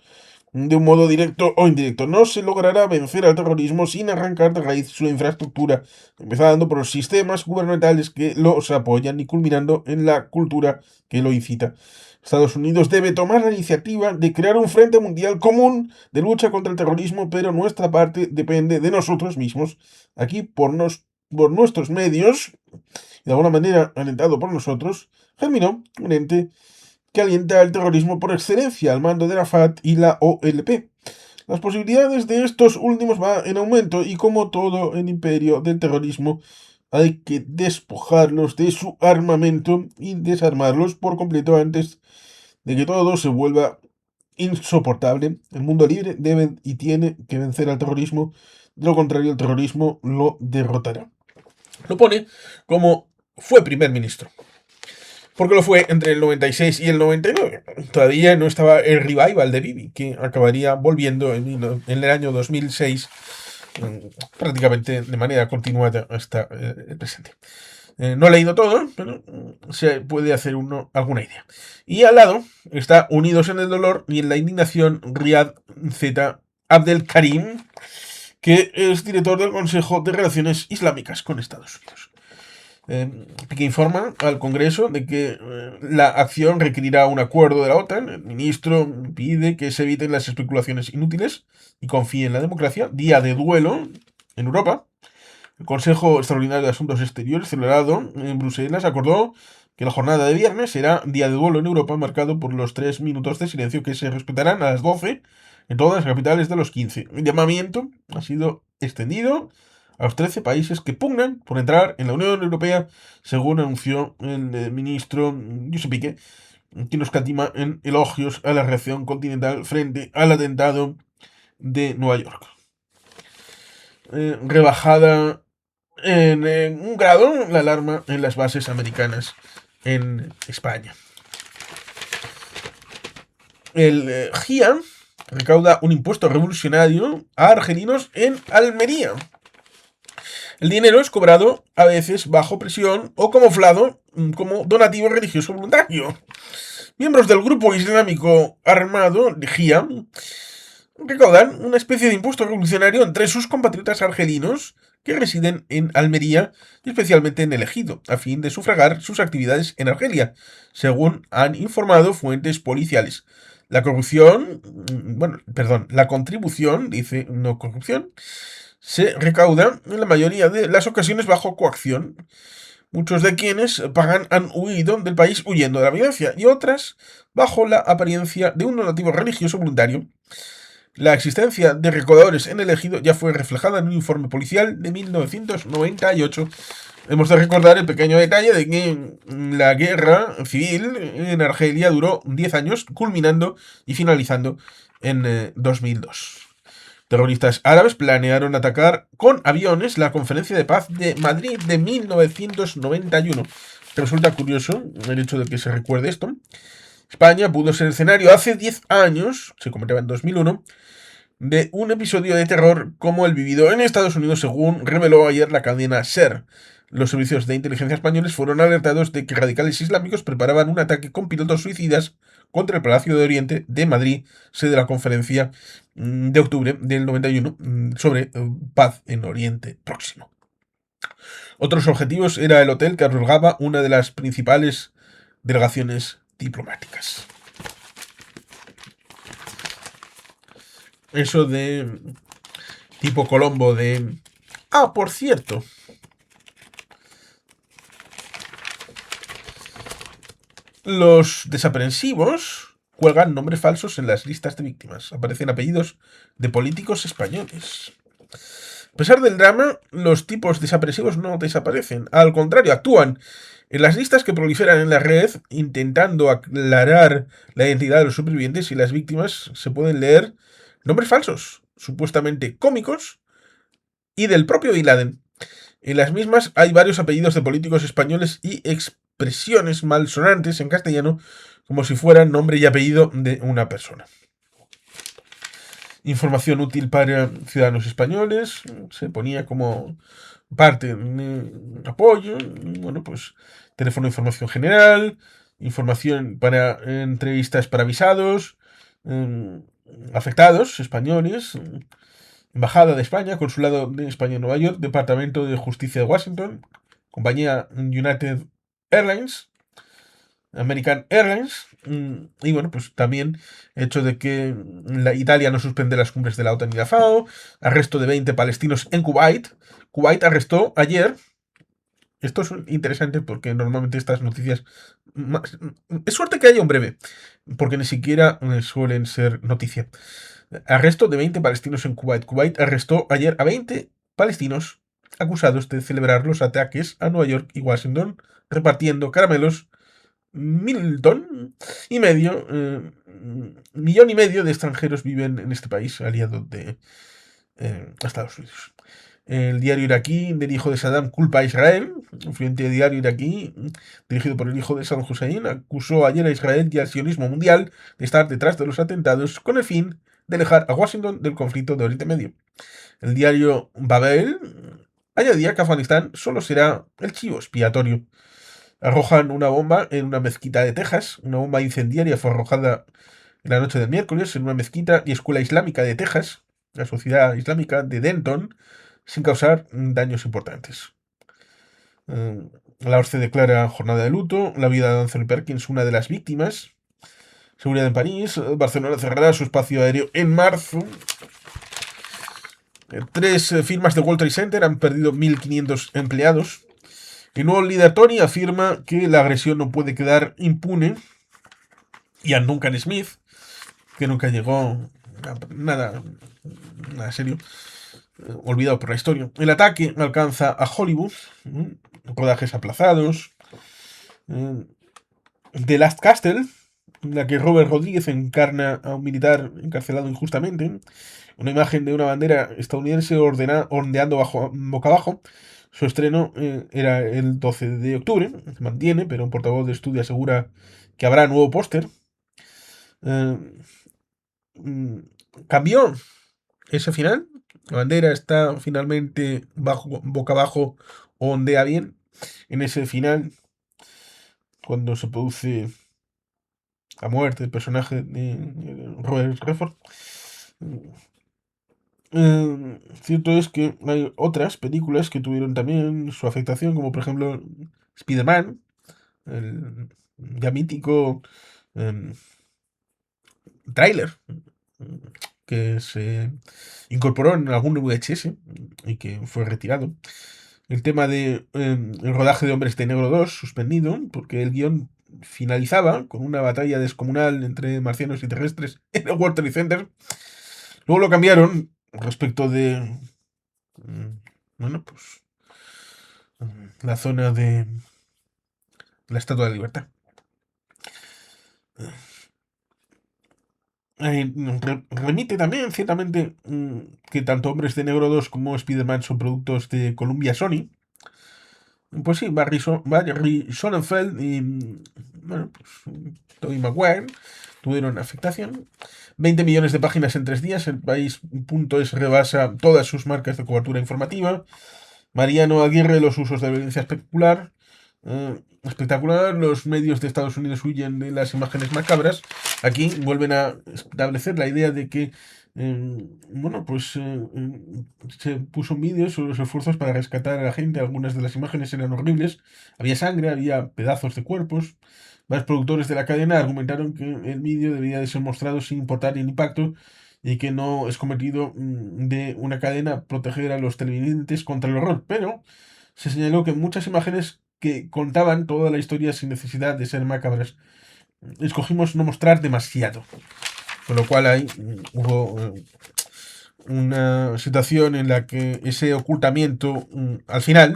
De un modo directo o indirecto, no se logrará vencer al terrorismo sin arrancar de raíz su infraestructura, empezando por los sistemas gubernamentales que los apoyan y culminando en la cultura que lo incita. Estados Unidos debe tomar la iniciativa de crear un frente mundial común de lucha contra el terrorismo, pero nuestra parte depende de nosotros mismos. Aquí, por nuestros medios, de alguna manera alentado por nosotros, germinó un ente que alienta el terrorismo por excelencia al mando de la FAT y la OLP. Las posibilidades de estos últimos van en aumento y como todo el imperio del terrorismo hay que despojarlos de su armamento y desarmarlos por completo antes de que todo se vuelva insoportable. El mundo libre debe y tiene que vencer al terrorismo, de lo contrario el terrorismo lo derrotará. Lo pone como fue primer ministro. Porque lo fue entre el 96 y el 99. Todavía no estaba el revival de Bibi, que acabaría volviendo en el año 2006, prácticamente de manera continuada hasta el presente. No he leído todo, pero se puede hacer uno alguna idea. Y al lado está Unidos en el dolor y en la indignación Riyad Z. Abdel Karim, que es director del Consejo de Relaciones Islámicas con Estados Unidos. Que informa al Congreso de que la acción requerirá un acuerdo de la OTAN. El ministro pide que se eviten las especulaciones inútiles y confíe en la democracia. Día de duelo en Europa. El Consejo Extraordinario de Asuntos Exteriores, celebrado en Bruselas, acordó que la jornada de viernes será día de duelo en Europa, marcado por los 3 minutos de silencio que se respetarán a las 12 en todas las capitales de los 15. El llamamiento ha sido extendido a los 13 países que pugnan por entrar en la Unión Europea, según anunció el ministro Josep Piqué, que nos escatima en elogios a la reacción continental frente al atentado de Nueva York. Rebajada en un grado la alarma en las bases americanas en España. El GIA recauda un impuesto revolucionario a argelinos en Almería. El dinero es cobrado a veces bajo presión o camuflado como donativo religioso voluntario. Miembros del grupo islámico armado de GIA recaudan una especie de impuesto revolucionario entre sus compatriotas argelinos que residen en Almería y especialmente en el Ejido, a fin de sufragar sus actividades en Argelia, según han informado fuentes policiales. La contribución, dice no corrupción, se recauda en la mayoría de las ocasiones bajo coacción. Muchos de quienes pagan han huido del país huyendo de la violencia y otras bajo la apariencia de un donativo religioso voluntario. La existencia de recaudadores en el ejido ya fue reflejada en un informe policial de 1998. Hemos de recordar el pequeño detalle de que la guerra civil en Argelia duró 10 años, culminando y finalizando en 2002. Terroristas árabes planearon atacar con aviones la Conferencia de Paz de Madrid de 1991. Resulta curioso el hecho de que se recuerde esto. España pudo ser escenario hace 10 años, se comentaba en 2001, de un episodio de terror como el vivido en Estados Unidos, según reveló ayer la cadena SER. Los servicios de inteligencia españoles fueron alertados de que radicales islámicos preparaban un ataque con pilotos suicidas contra el Palacio de Oriente de Madrid, sede de la conferencia de octubre del 91 sobre paz en Oriente Próximo. Otros objetivos era el hotel que albergaba una de las principales delegaciones diplomáticas. Eso de tipo Colombo de... Ah, por cierto. Los desaprensivos cuelgan nombres falsos en las listas de víctimas. Aparecen apellidos de políticos españoles. A pesar del drama, los tipos desapresivos no desaparecen. Al contrario, actúan en las listas que proliferan en la red, intentando aclarar la identidad de los supervivientes, y las víctimas se pueden leer nombres falsos, supuestamente cómicos, y del propio Bin Laden. En las mismas hay varios apellidos de políticos españoles y expresiones malsonantes en castellano, como si fueran nombre y apellido de una persona. Información útil para ciudadanos españoles, se ponía como parte de apoyo. Bueno, pues teléfono de información general, información para entrevistas para avisados, afectados españoles, Embajada de España, Consulado de España en Nueva York, Departamento de Justicia de Washington, compañía United Airlines, American Airlines, y bueno, pues también hecho de que la Italia no suspende las cumbres de la OTAN y la FAO, arresto de 20 palestinos en Kuwait. Kuwait arrestó ayer. Esto es interesante porque normalmente estas noticias... Es suerte que haya un breve, porque ni siquiera suelen ser noticia. Arresto de 20 palestinos en Kuwait. Kuwait arrestó ayer a 20 palestinos acusados de celebrar los ataques a Nueva York y Washington, repartiendo caramelos. Millón y medio de extranjeros viven en este país aliado de Estados Unidos. El diario iraquí del hijo de Saddam culpa a Israel. Un influyente diario iraquí, dirigido por el hijo de Saddam Hussein, acusó ayer a Israel y al sionismo mundial de estar detrás de los atentados con el fin de alejar a Washington del conflicto de Oriente Medio. El diario Babel añadía que Afganistán solo será el chivo expiatorio. Arrojan una bomba en una mezquita de Texas. Una bomba incendiaria fue arrojada en la noche del miércoles en una mezquita y escuela islámica de Texas, la Sociedad Islámica de Denton, sin causar daños importantes. La ORCE declara jornada de luto. La vida de Anthony Perkins, una de las víctimas. Seguridad en París. Barcelona cerrará su espacio aéreo en marzo. 3 firmas de World Trade Center han perdido 1.500 empleados. El nuevo líder Tony afirma que la agresión no puede quedar impune. Y a Duncan Smith, que nunca llegó a nada serio, olvidado por la historia. El ataque alcanza a Hollywood, rodajes aplazados. The Last Castle, en la que Robert Rodríguez encarna a un militar encarcelado injustamente. Una imagen de una bandera estadounidense ondeando boca abajo. Su estreno era el 12 de octubre, se mantiene, pero un portavoz de estudio asegura que habrá nuevo póster. Cambió ese final. La bandera está finalmente boca abajo, ondea bien. En ese final, cuando se produce la muerte del personaje de Robert Redford. Cierto es que hay otras películas que tuvieron también su afectación, como por ejemplo Spider-Man, el ya mítico tráiler que se incorporó en algún VHS y que fue retirado. El tema de el rodaje de Hombres de Negro 2 suspendido porque el guión finalizaba con una batalla descomunal entre marcianos y terrestres en el World Trade Center. Luego lo cambiaron respecto de, bueno, pues la zona de la Estatua de la Libertad. Remite también, ciertamente, que tanto Hombres de Negro 2 como Spider-Man son productos de Columbia Sony. Pues sí, Barry Sonnenfeld y, bueno, pues, Tobey Maguire tuvieron afectación. 20 millones de páginas en 3 días. El país.es rebasa todas sus marcas de cobertura informativa. Mariano Aguirre, los usos de violencia espectacular. Los medios de Estados Unidos huyen de las imágenes macabras. Aquí vuelven a establecer la idea de que bueno, pues se puso un vídeo sobre los esfuerzos para rescatar a la gente. Algunas de las imágenes eran horribles. Había sangre, había pedazos de cuerpos. Varios productores de la cadena argumentaron que el vídeo debía de ser mostrado sin importar el impacto y que no es cometido de una cadena proteger a los televidentes contra el horror. Pero se señaló que muchas imágenes que contaban toda la historia sin necesidad de ser macabras, escogimos no mostrar demasiado. Con lo cual ahí hubo una situación en la que ese ocultamiento al final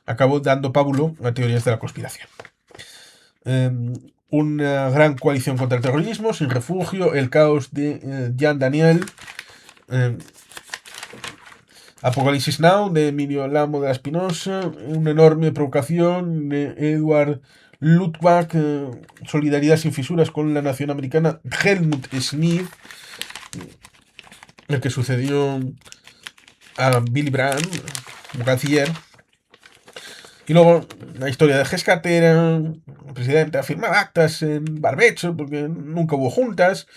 acabó dando pábulo a teorías de la conspiración. Una gran coalición contra el terrorismo, sin refugio, el caos de Jean Daniel, Apocalipsis Now de Emilio Lamo de la Espinosa, una enorme provocación de Edward Luttwak, solidaridad sin fisuras con la nación americana, Helmut Schmidt, el que sucedió a Billy Brandt como canciller. Y luego la historia de Gescatera, el presidente afirma actas en barbecho porque nunca hubo juntas.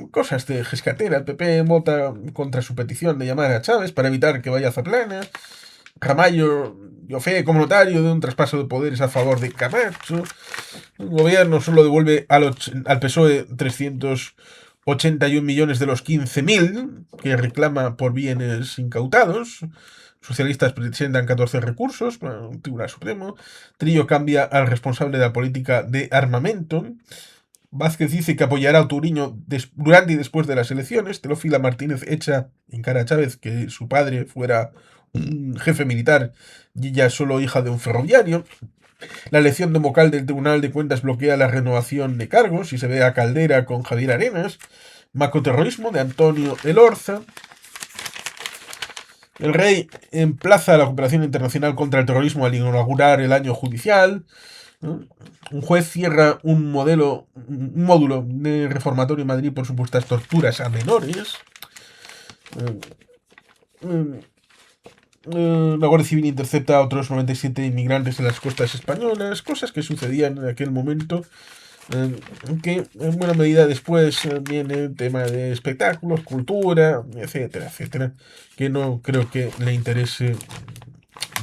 Cosas de Gescatera. El PP vota contra su petición de llamar a Chávez para evitar que vaya a Zaplana. Ramallo dio fe como notario de un traspaso de poderes a favor de Camacho. El gobierno solo devuelve al PSOE 381 millones de los 15.000 que reclama por bienes incautados. Socialistas presentan 14 recursos para el Tribunal Supremo. Trillo cambia al responsable de la política de armamento. Vázquez dice que apoyará a Turiño durante y después de las elecciones. Teófila Martínez echa en cara a Chávez que su padre fuera un jefe militar y ella solo hija de un ferroviario. La elección de vocal del Tribunal de Cuentas bloquea la renovación de cargos y se ve a Caldera con Javier Arenas. Macroterrorismo de Antonio Elorza. El rey emplaza la cooperación internacional contra el terrorismo al inaugurar el año judicial. Un juez cierra un módulo de reformatorio en Madrid por supuestas torturas a menores. La Guardia Civil intercepta a otros 97 inmigrantes en las costas españolas. Cosas que sucedían en aquel momento. Que en buena medida después viene el tema de espectáculos, cultura, etcétera, etcétera, que no creo que le interese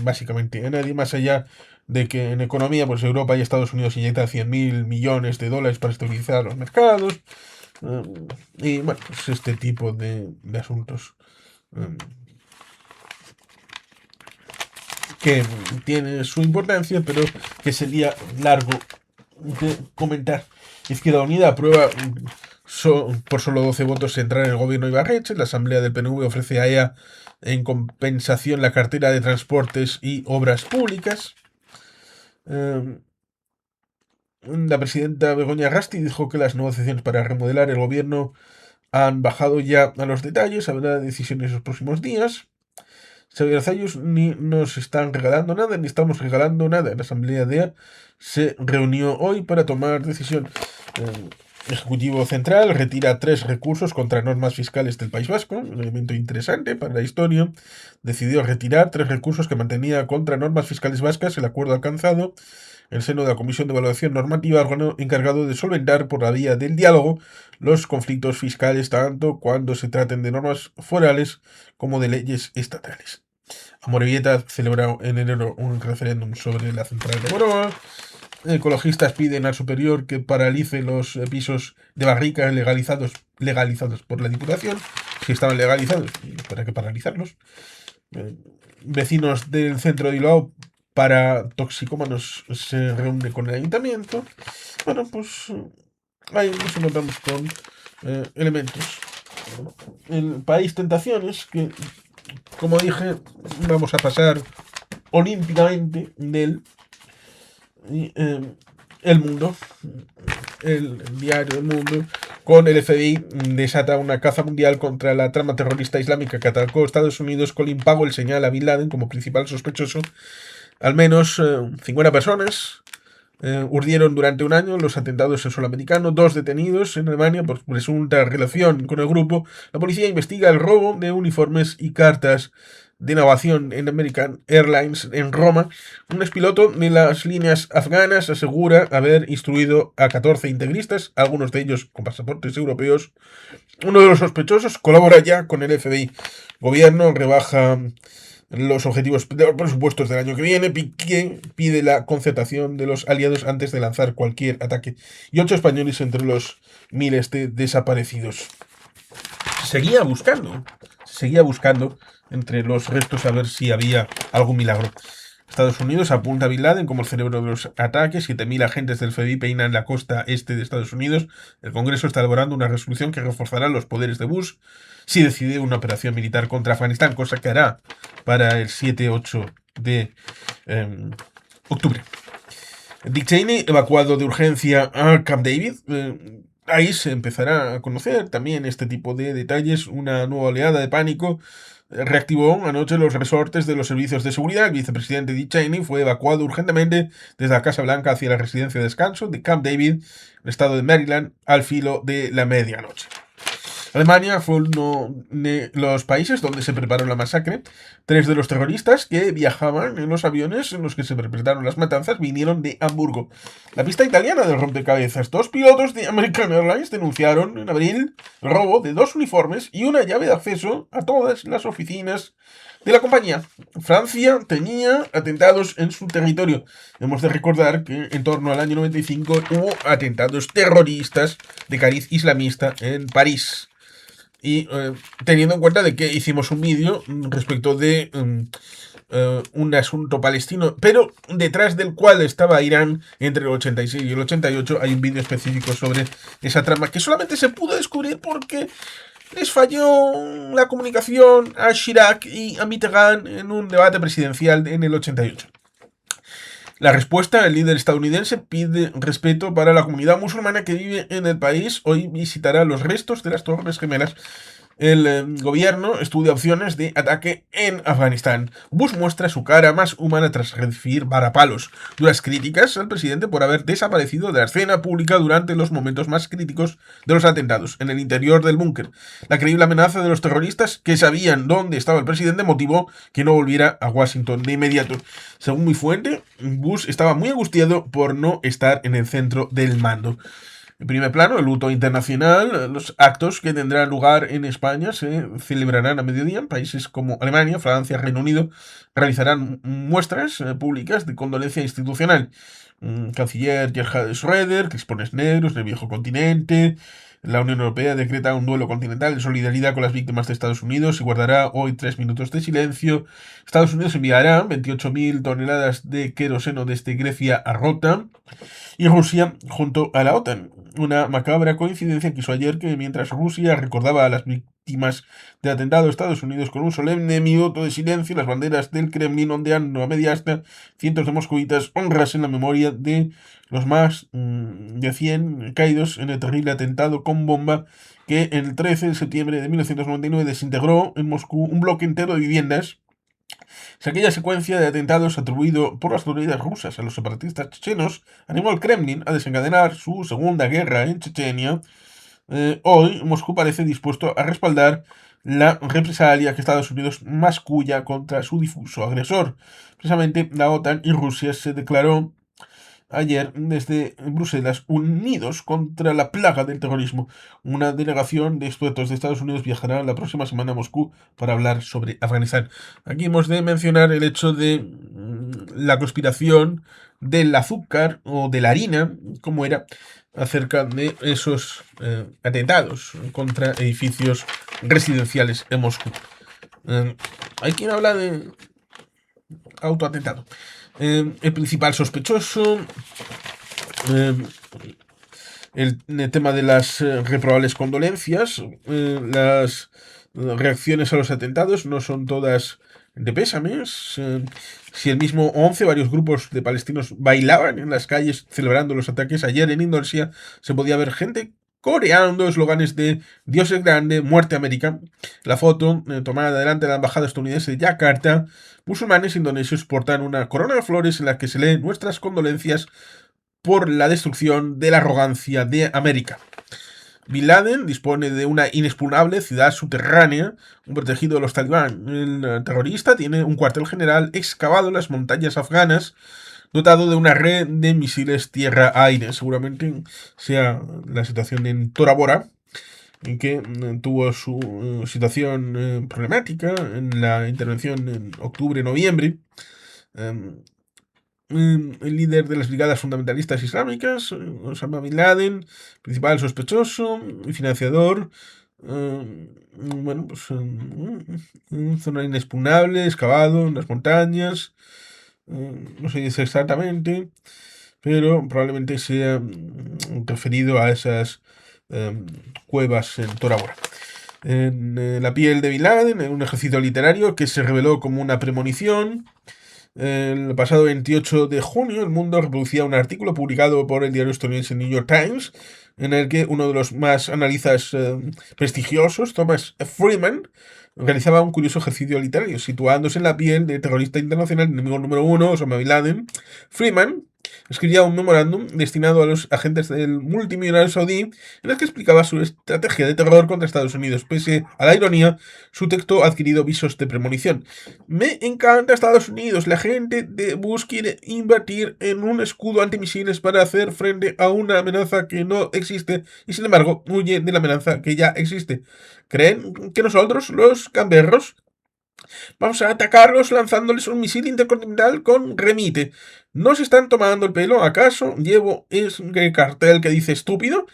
básicamente a nadie, más allá de que en economía, pues Europa y Estados Unidos inyectan 100.000 millones de dólares para estabilizar los mercados, y bueno, pues este tipo de asuntos que tiene su importancia, pero que sería largo de comentar. Izquierda Unida aprueba por solo 12 votos entrar en el gobierno de Ibarretxe. La Asamblea del PNV ofrece a ella en compensación la cartera de Transportes y Obras Públicas. La presidenta Begoña Rasti dijo que las negociaciones para remodelar el gobierno han bajado ya a los detalles. Habrá decisiones en los próximos días. Xavier Zayus ni nos están regalando nada, ni estamos regalando nada. La Asamblea DEA se reunió hoy para tomar decisión. Ejecutivo Central retira 3 recursos contra normas fiscales del País Vasco, un elemento interesante para la historia. Decidió retirar 3 recursos que mantenía contra normas fiscales vascas el acuerdo alcanzado en el seno de la Comisión de Evaluación Normativa, órgano encargado de solventar por la vía del diálogo los conflictos fiscales, tanto cuando se traten de normas forales como de leyes estatales. Amorebieta celebra en enero un referéndum sobre la central de Moroa. Ecologistas piden al superior que paralice los pisos de barricas legalizados por la Diputación. Si estaban legalizados, ¿para qué paralizarlos? Vecinos del centro de Bilbao para toxicómanos se reúne con el ayuntamiento. Bueno, pues ahí nos encontramos con elementos el país tentaciones, que, como dije, vamos a pasar olímpicamente del El Mundo, el diario El Mundo, con el FBI desata una caza mundial contra la trama terrorista islámica que atacó Estados Unidos. Colin Powell señala a Bin Laden como principal sospechoso. Al menos 50 personas urdieron durante un año los atentados en suelo americano, 2 detenidos en Alemania por presunta relación con el grupo. La policía investiga el robo de uniformes y cartas de navegación en American Airlines en Roma. Un expiloto de las líneas afganas asegura haber instruido a 14 integristas, algunos de ellos con pasaportes europeos. Uno de los sospechosos colabora ya con el FBI. Gobierno rebaja los objetivos de los presupuestos del año que viene. Piqué pide la concertación de los aliados antes de lanzar cualquier ataque. Y 8 españoles entre los miles de desaparecidos. Seguía buscando entre los restos a ver si había algún milagro. Estados Unidos apunta a Bin Laden como el cerebro de los ataques. 7.000 agentes del FBI peinan la costa este de Estados Unidos. El Congreso está elaborando una resolución que reforzará los poderes de Bush si decide una operación militar contra Afganistán, cosa que hará para el 7-8 de octubre. Dick Cheney, evacuado de urgencia a Camp David. Ahí se empezará a conocer también este tipo de detalles. Una nueva oleada de pánico reactivó anoche los resortes de los servicios de seguridad. El vicepresidente Dick Cheney fue evacuado urgentemente desde la Casa Blanca hacia la residencia de descanso de Camp David, el estado de Maryland, al filo de la medianoche. Alemania fue uno de los países donde se preparó la masacre. 3 de los terroristas que viajaban en los aviones en los que se perpetraron las matanzas vinieron de Hamburgo. La pista italiana del rompecabezas. 2 pilotos de American Airlines denunciaron en abril el robo de 2 uniformes y una llave de acceso a todas las oficinas de la compañía. Francia tenía atentados en su territorio. Hemos de recordar que en torno al año 95 hubo atentados terroristas de cariz islamista en París. Y teniendo en cuenta de que hicimos un vídeo respecto de un asunto palestino, pero detrás del cual estaba Irán entre el 86 y el 88, hay un vídeo específico sobre esa trama que solamente se pudo descubrir porque les falló la comunicación a Chirac y a Mitterrand en un debate presidencial en el 88. La respuesta, el líder estadounidense pide respeto para la comunidad musulmana que vive en el país. Hoy visitará los restos de las Torres Gemelas. El gobierno estudia opciones de ataque en Afganistán. Bush muestra su cara más humana tras recibir varapalos. Duras críticas al presidente por haber desaparecido de la escena pública durante los momentos más críticos de los atentados en el interior del búnker. La creíble amenaza de los terroristas que sabían dónde estaba el presidente motivó que no volviera a Washington de inmediato. Según mi fuente, Bush estaba muy angustiado por no estar en el centro del mando. En primer plano, el luto internacional. Los actos que tendrán lugar en España se celebrarán a mediodía. En países como Alemania, Francia, Reino Unido realizarán muestras públicas de condolencia institucional. Canciller Gerhard Schröder, Crispones Negros del viejo continente. La Unión Europea decreta un duelo continental de solidaridad con las víctimas de Estados Unidos y guardará hoy 3 minutos de silencio. Estados Unidos enviará 28.000 toneladas de queroseno desde Grecia a Rotterdam. Y Rusia junto a la OTAN. Una macabra coincidencia quiso ayer que mientras Rusia recordaba a las víctimas de atentado, Estados Unidos con un solemne minuto de silencio, las banderas del Kremlin ondeando a media asta, cientos de moscovitas honras en la memoria de los más de 100 caídos en el terrible atentado con bomba que el 13 de septiembre de 1999 desintegró en Moscú un bloque entero de viviendas. Si aquella secuencia de atentados atribuido por las autoridades rusas a los separatistas chechenos animó al Kremlin a desencadenar su segunda guerra en Chechenia, hoy Moscú parece dispuesto a respaldar la represalia que Estados Unidos masculla contra su difuso agresor. Precisamente la OTAN y Rusia se declaró ayer desde Bruselas unidos contra la plaga del terrorismo. Una delegación de expertos de Estados Unidos viajará la próxima semana a Moscú para hablar sobre Afganistán. Aquí hemos de mencionar el hecho de la conspiración del azúcar o de la harina, como era, acerca de esos atentados contra edificios residenciales en Moscú. Hay quien habla de autoatentado. El principal sospechoso el tema de las reprobables condolencias, las reacciones a los atentados no son todas de pésames. Si el mismo 11, varios grupos de palestinos bailaban en las calles celebrando los ataques, ayer en Indonesia se podía ver gente coreando eslóganes de Dios es grande, muerte América. La foto, tomada delante de la embajada estadounidense de Yakarta, musulmanes indonesios portan una corona de flores en la que se lee nuestras condolencias por la destrucción de la arrogancia de América. Bin Laden dispone de una inexpugnable ciudad subterránea, un protegido de los talibán. El terrorista tiene un cuartel general excavado en las montañas afganas, dotado de una red de misiles tierra-aire. Seguramente sea la situación en Tora Bora, en que tuvo su situación problemática en la intervención en octubre-noviembre. El líder de las brigadas fundamentalistas islámicas, Osama Bin Laden, principal sospechoso y financiador. Bueno, pues una zona inexpugnable, excavado en las montañas. No se dice exactamente, pero probablemente sea referido a esas cuevas en Tora Bora. En la piel de Bin Laden, en un ejercicio literario que se reveló como una premonición. El pasado 28 de junio, El Mundo reproducía un artículo publicado por el diario estadounidense New York Times, en el que uno de los más analistas prestigiosos, Thomas Friedman, realizaba un curioso ejercicio literario, situándose en la piel del terrorista internacional enemigo número uno, Osama Bin Laden. Friedman escribía un memorándum destinado a los agentes del multimillonario saudí en el que explicaba su estrategia de terror contra Estados Unidos. Pese a la ironía, su texto ha adquirido visos de premonición. Me encanta Estados Unidos. La gente de Bush quiere invertir en un escudo antimisiles para hacer frente a una amenaza que no existe y sin embargo huye de la amenaza que ya existe. ¿Creen que nosotros, los gamberros, vamos a atacarlos lanzándoles un misil intercontinental con remite? ¿No se están tomando el pelo? ¿Acaso llevo ese cartel que dice estúpido?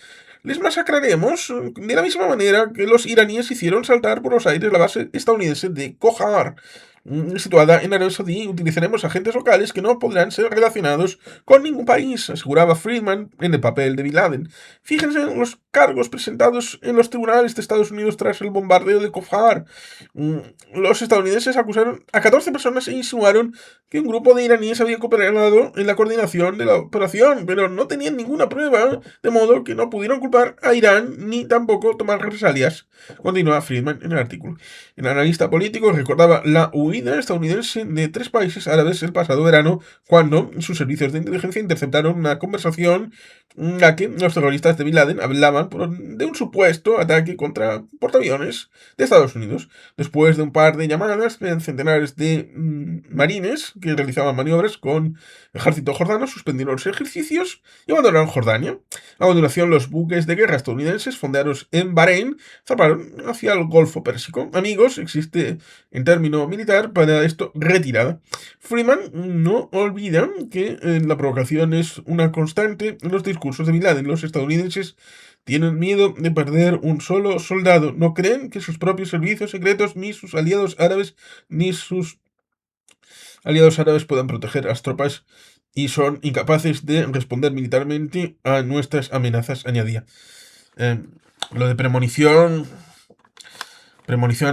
Les masacraremos de la misma manera que los iraníes hicieron saltar por los aires la base estadounidense de Khojar, situada en Arabia Saudí. Utilizaremos agentes locales que no podrán ser relacionados con ningún país, aseguraba Friedman en el papel de Bin Laden. Fíjense en los cargos presentados en los tribunales de Estados Unidos tras el bombardeo de Khojar. Los estadounidenses acusaron a 14 personas e insinuaron que un grupo de iraníes había cooperado en la coordinación de la operación, pero no tenían ninguna prueba, de modo que no pudieron culpar a Irán ni tampoco tomar represalias. Continúa Friedman en el artículo. El analista político recordaba la huida estadounidense de 3 países árabes el pasado verano, cuando sus servicios de inteligencia interceptaron una conversación en la que los terroristas de Bin Laden hablaban de un supuesto ataque contra portaaviones de Estados Unidos. Después de un par de llamadas, centenares de marines que realizaban maniobras con el ejército jordano suspendieron los ejercicios y abandonaron Jordania. A continuación, los buques de guerra estadounidenses fondeados en Bahrein zarparon hacia el Golfo Pérsico. Amigos, existe en término militar para esto retirada. Freeman no olvida que la provocación es una constante en los discursos de Bin Laden. Los estadounidenses tienen miedo de perder un solo soldado. No creen que sus propios servicios secretos, ni sus aliados árabes puedan proteger a las tropas y son incapaces de responder militarmente a nuestras amenazas, añadía. Lo de premonición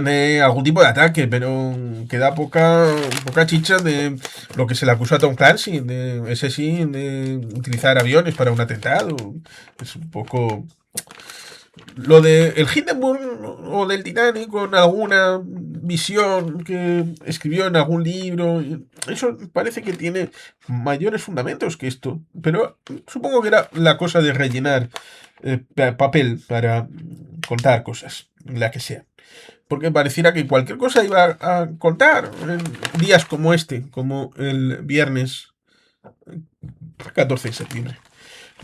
de algún tipo de ataque, pero queda poca chicha de lo que se le acusa a Tom Clancy, de ese sí, de utilizar aviones para un atentado. Es un poco... Lo de el Hindenburg o del Titanic con alguna visión que escribió en algún libro, eso parece que tiene mayores fundamentos que esto, pero supongo que era la cosa de rellenar papel para contar cosas, la que sea. Porque pareciera que cualquier cosa iba a contar en días como este, como el viernes 14 de septiembre.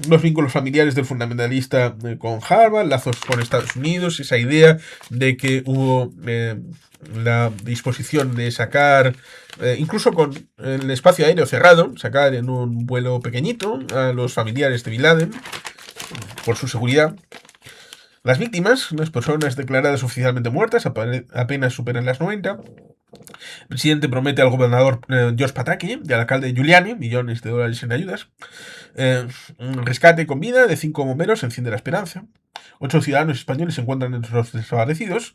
Los vínculos familiares del fundamentalista con Harvard, lazos con Estados Unidos, esa idea de que hubo la disposición de sacar, incluso con el espacio aéreo cerrado, sacar en un vuelo pequeñito a los familiares de Bin Laden por su seguridad. Las víctimas, las personas declaradas oficialmente muertas, apenas superan las 90. presidente promete al gobernador George Pataki y al alcalde Giuliani millones de dólares en ayudas. Un rescate con vida de 5 bomberos enciende la esperanza. 8 ciudadanos españoles se encuentran entre los desaparecidos.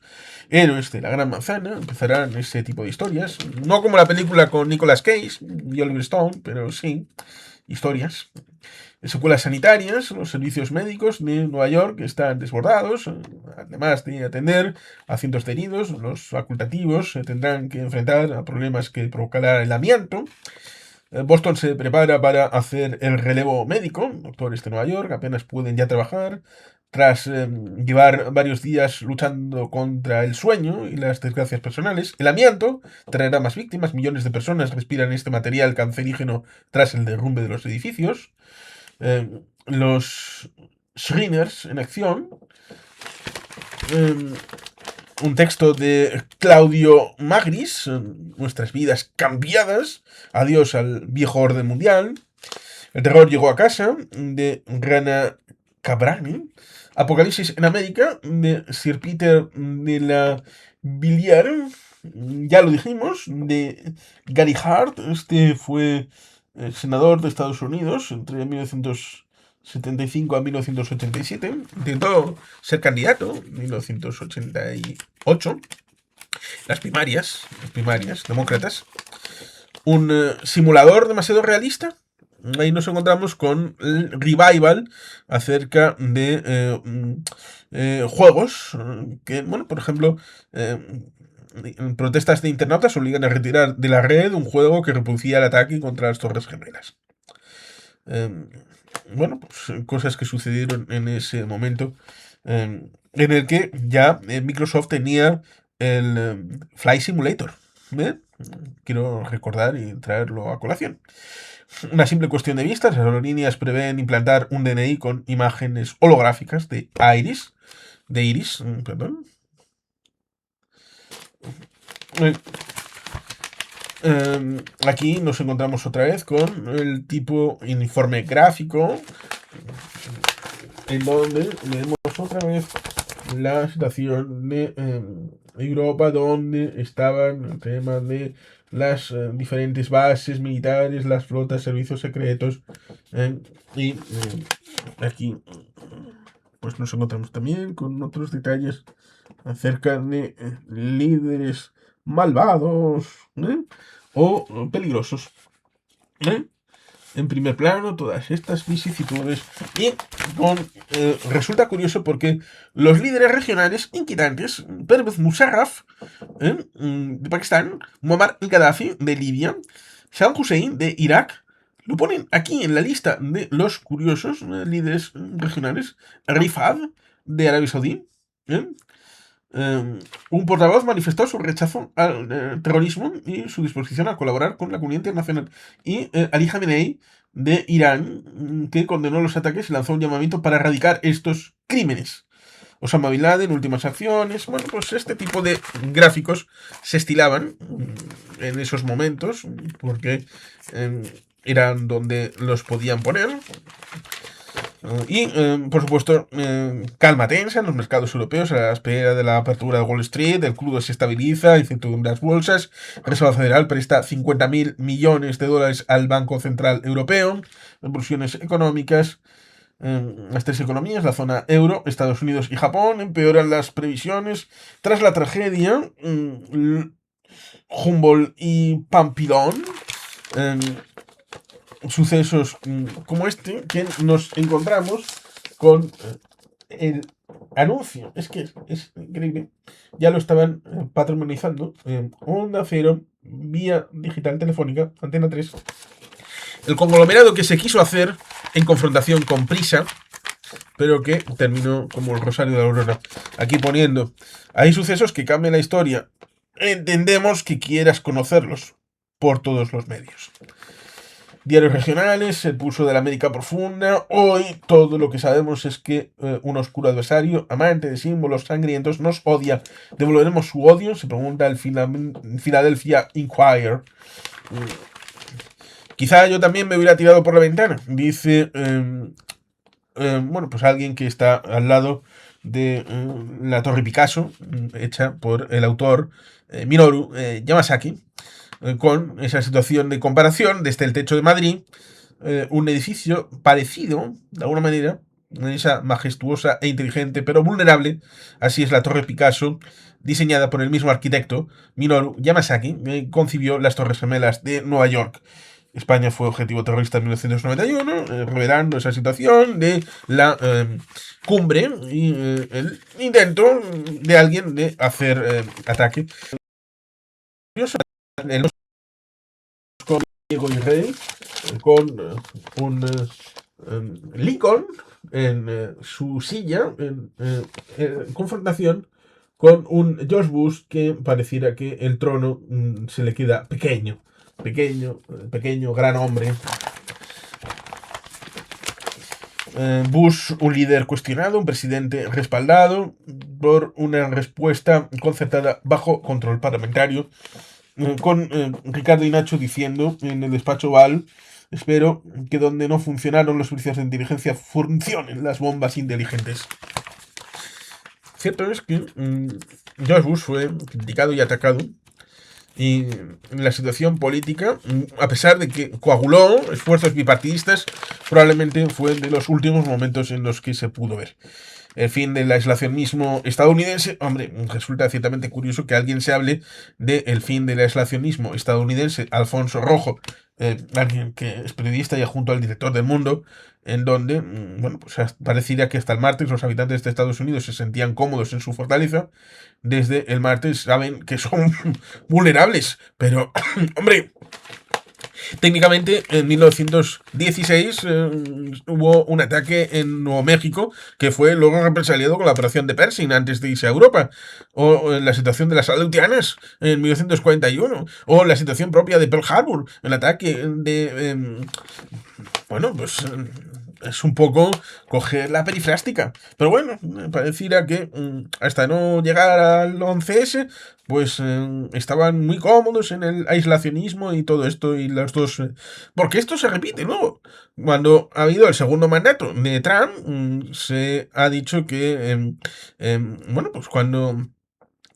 Héroes de la Gran Manzana empezarán ese tipo de historias. No como la película con Nicolas Cage y Oliver Stone, pero sí, historias. Secuelas sanitarias, los servicios médicos de Nueva York están desbordados, además de atender a cientos de heridos, los facultativos tendrán que enfrentar a problemas que provocará el amianto. Boston se prepara para hacer el relevo médico. Doctores de Nueva York apenas pueden ya trabajar tras llevar varios días luchando contra el sueño y las desgracias personales. El amianto traerá más víctimas. Millones de personas respiran este material cancerígeno tras el derrumbe de los edificios. Los Shriners en acción. Un texto de Claudio Magris, nuestras vidas cambiadas, adiós al viejo orden mundial. El terror llegó a casa, de Rana Cabrani. Apocalipsis en América, de Sir Peter de la Villiers, ya lo dijimos, de Gary Hart. Este fue senador de Estados Unidos entre 1975 a 1987. Intentó ser candidato en 1988. Las primarias demócratas. Un simulador demasiado realista. Ahí nos encontramos con el revival acerca de juegos que, bueno, por ejemplo, protestas de internautas obligan a retirar de la red un juego que reproducía el ataque contra las Torres Gemelas. Bueno, pues cosas que sucedieron en ese momento en el que ya Microsoft tenía el Flight Simulator. Quiero recordar y traerlo a colación. Una simple cuestión de vista, las aerolíneas prevén implantar un DNI con imágenes holográficas de iris, perdón. Aquí nos encontramos otra vez con el tipo informe gráfico, en donde vemos otra vez la situación de Europa, donde estaban el tema de las diferentes bases militares, las flotas, servicios secretos, y aquí pues nos encontramos también con otros detalles acerca de líderes malvados o peligrosos. En primer plano, todas estas vicisitudes. Y resulta curioso porque los líderes regionales inquietantes, Pervez Musharraf de Pakistán, Muammar al-Gaddafi de Libia, Saddam Hussein de Irak, lo ponen aquí en la lista de los curiosos líderes regionales. Rifad de Arabia Saudí. Un portavoz manifestó su rechazo al terrorismo y su disposición a colaborar con la comunidad internacional. Y Ali Khamenei de Irán, que condenó los ataques y lanzó un llamamiento para erradicar estos crímenes. Osama Bin Laden, últimas acciones. Bueno, pues este tipo de gráficos se estilaban en esos momentos porque eran donde los podían poner. Y, por supuesto, calma tensa en los mercados europeos a la espera de la apertura de Wall Street, el crudo se estabiliza, incertidumbre en las bolsas, la Reserva Federal presta 50.000 millones de dólares al Banco Central Europeo, impulsiones económicas. Las tres economías, la zona euro, Estados Unidos y Japón, empeoran las previsiones tras la tragedia Humboldt y Pampilón. Sucesos como este que nos encontramos con el anuncio. Es que es increíble. Ya lo estaban patronizando en Onda Cero, vía digital telefónica, Antena 3. El conglomerado que se quiso hacer en confrontación con Prisa, pero que terminó como el Rosario de la Aurora. Aquí poniendo, hay sucesos que cambian la historia. Entendemos que quieras conocerlos por todos los medios. Diarios regionales, el pulso de la América profunda. Hoy todo lo que sabemos es que un oscuro adversario, amante de símbolos sangrientos, nos odia. ¿Devolveremos su odio? Se pregunta el Philadelphia Inquirer. Quizá yo también me hubiera tirado por la ventana, dice bueno, pues alguien que está al lado de la Torre Picasso, hecha por el autor Minoru Yamasaki, con esa situación de comparación desde el techo de Madrid, un edificio parecido, de alguna manera, esa majestuosa e inteligente, pero vulnerable, así es la Torre Picasso, diseñada por el mismo arquitecto, Minoru Yamasaki, que concibió las Torres Gemelas de Nueva York. España fue objetivo terrorista en 1991, revelando esa situación de la cumbre y el intento de alguien de hacer ataque. El con Diego y Rey, con un Lincoln en su silla, en confrontación con un George Bush que pareciera que el trono se le queda pequeño. Pequeño, gran hombre. Bush, un líder cuestionado, un presidente respaldado por una respuesta concertada bajo control parlamentario, con Ricardo y Nacho diciendo en el despacho Oval: espero que donde no funcionaron los servicios de inteligencia funcionen las bombas inteligentes. Cierto es que George Bush fue criticado y atacado, y la situación política, a pesar de que coaguló esfuerzos bipartidistas, probablemente fue de los últimos momentos en los que se pudo ver el fin del aislacionismo estadounidense. Hombre, resulta ciertamente curioso que alguien se hable del fin del aislacionismo estadounidense. Alfonso Rojo, alguien que es periodista y junto al director del Mundo, en donde, bueno, pues pareciera que hasta el martes los habitantes de Estados Unidos se sentían cómodos en su fortaleza. Desde el martes saben que son vulnerables, pero, hombre, técnicamente, en 1916 hubo un ataque en Nuevo México que fue luego represaliado con la operación de Pershing antes de irse a Europa. O la situación de las Aleutianas en 1941. O la situación propia de Pearl Harbor, el ataque de... bueno, pues es un poco coger la perifrástica. Pero bueno, pareciera que hasta no llegar al 11S, pues estaban muy cómodos en el aislacionismo y todo esto y los dos... porque esto se repite luego. Cuando ha habido el segundo mandato de Trump, se ha dicho que, bueno, pues cuando...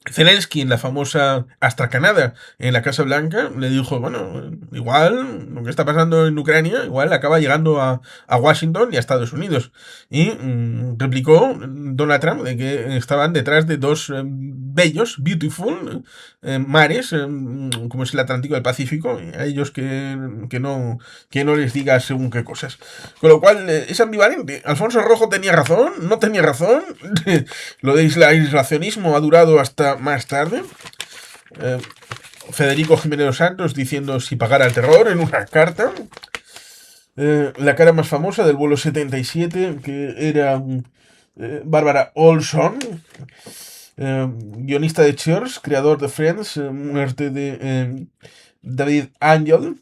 Zelensky, en la famosa astracanada en la Casa Blanca, le dijo, bueno, igual lo que está pasando en Ucrania, igual acaba llegando a Washington y a Estados Unidos. Y replicó Donald Trump de que estaban detrás de dos bellos, beautiful, mares, como es el Atlántico y el Pacífico, y a ellos que no les diga según qué cosas. Con lo cual, es ambivalente. Alfonso Rojo tenía razón, no tenía razón. Lo de aislacionismo ha durado hasta más tarde. Federico Jiménez Los Santos diciendo si pagara el terror en una carta. La cara más famosa del vuelo 77, que era Bárbara Olson, guionista de Cheers, creador de Friends, muerte de David Angel,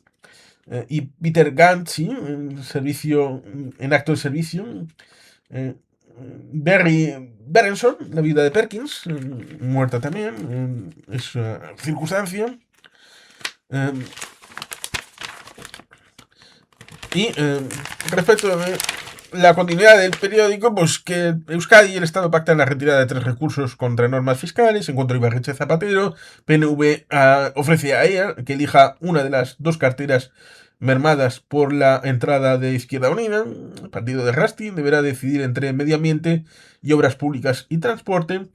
y Peter Ganci, en acto de servicio. Barry Berenson, la viuda de Perkins, muerta también, es circunstancia. Y respecto a la continuidad del periódico, pues que Euskadi y el Estado pactan la retirada de 3 recursos contra normas fiscales. En cuanto a Ibarretxe Zapatero, PNV ofrece a ella que elija una de las 2 carteras mermadas por la entrada de Izquierda Unida. El partido de Rasti deberá decidir entre medio ambiente y obras públicas y transporte.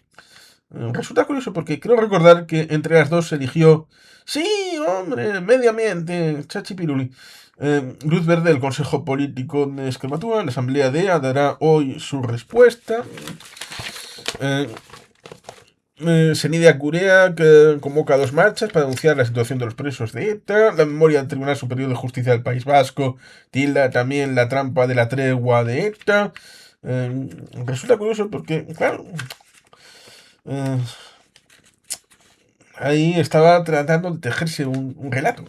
Resulta curioso porque creo recordar que entre las dos se eligió, sí, hombre, medio ambiente, chachi piruli. Luz verde del Consejo Político de Extremadura. La Asamblea de EA dará hoy su respuesta. Senidia Curea, que convoca 2 marchas para denunciar la situación de los presos de ETA. La memoria del Tribunal Superior de Justicia del País Vasco tilda también la trampa de la tregua de ETA. Resulta curioso porque, claro, ahí estaba tratando de tejerse un relato.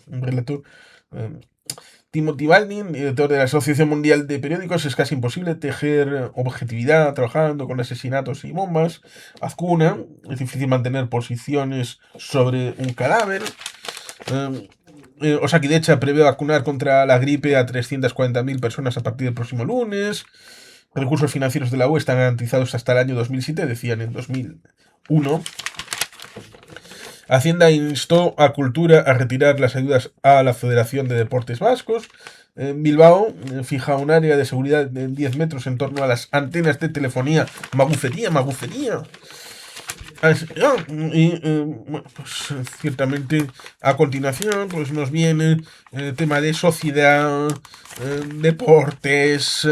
Timothy Baldwin, director de la Asociación Mundial de Periódicos: es casi imposible tejer objetividad trabajando con asesinatos y bombas. Azcuna: es difícil mantener posiciones sobre un cadáver. Osakidecha prevé vacunar contra la gripe a 340.000 personas a partir del próximo lunes. recursos financieros de la UE están garantizados hasta el año 2007, decían en 2001. Hacienda instó a Cultura a retirar las ayudas a la Federación de Deportes Vascos. En Bilbao fija un área de seguridad de 10 metros en torno a las antenas de telefonía. Magufería. Bueno, pues ciertamente a continuación pues nos viene el tema de sociedad, deportes,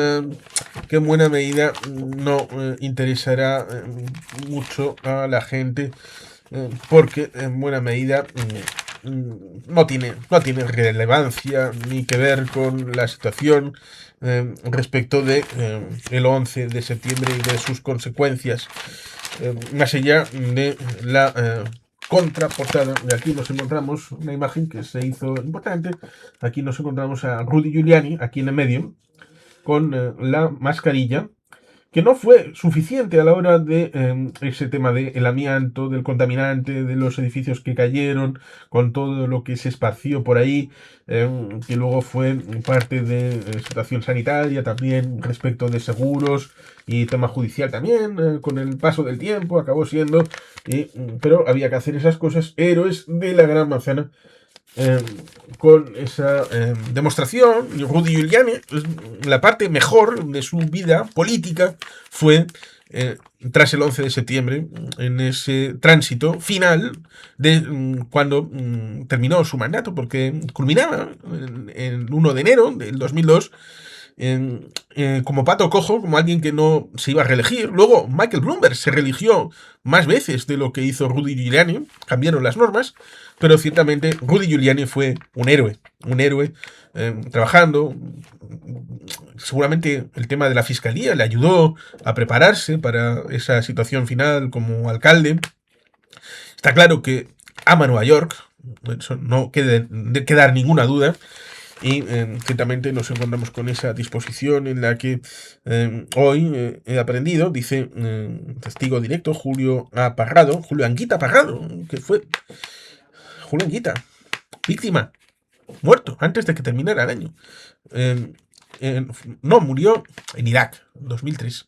que en buena medida no interesará mucho a la gente, porque en buena medida no tiene relevancia ni que ver con la situación respecto de el 11 de septiembre y de sus consecuencias. Más allá de la contraportada, de aquí nos encontramos una imagen que se hizo importante. Aquí nos encontramos a Rudy Giuliani, aquí en el medio, con la mascarilla, que no fue suficiente a la hora de ese tema del amianto, del contaminante, de los edificios que cayeron, con todo lo que se esparció por ahí, que luego fue parte de situación sanitaria también, respecto de seguros y tema judicial también, con el paso del tiempo acabó siendo, pero había que hacer esas cosas. Héroes de la Gran Manzana. Con esa demostración, Rudy Giuliani, la parte mejor de su vida política fue tras el 11 de septiembre, en ese tránsito final de cuando terminó su mandato, porque culminaba en 1 de enero del 2002, como pato cojo, como alguien que no se iba a reelegir. Luego Michael Bloomberg se reeligió más veces de lo que hizo Rudy Giuliani, cambiaron las normas, pero ciertamente Rudy Giuliani fue un héroe trabajando. Seguramente el tema de la fiscalía le ayudó a prepararse para esa situación final como alcalde. Está claro que ama Nueva York, eso no quede de quedar ninguna duda. Y ciertamente nos encontramos con esa disposición en la que hoy he aprendido, dice testigo directo, Julio Anguita Parrado, que fue Julio Anguita, víctima, muerto antes de que terminara el año. No, murió en Irak, en 2003.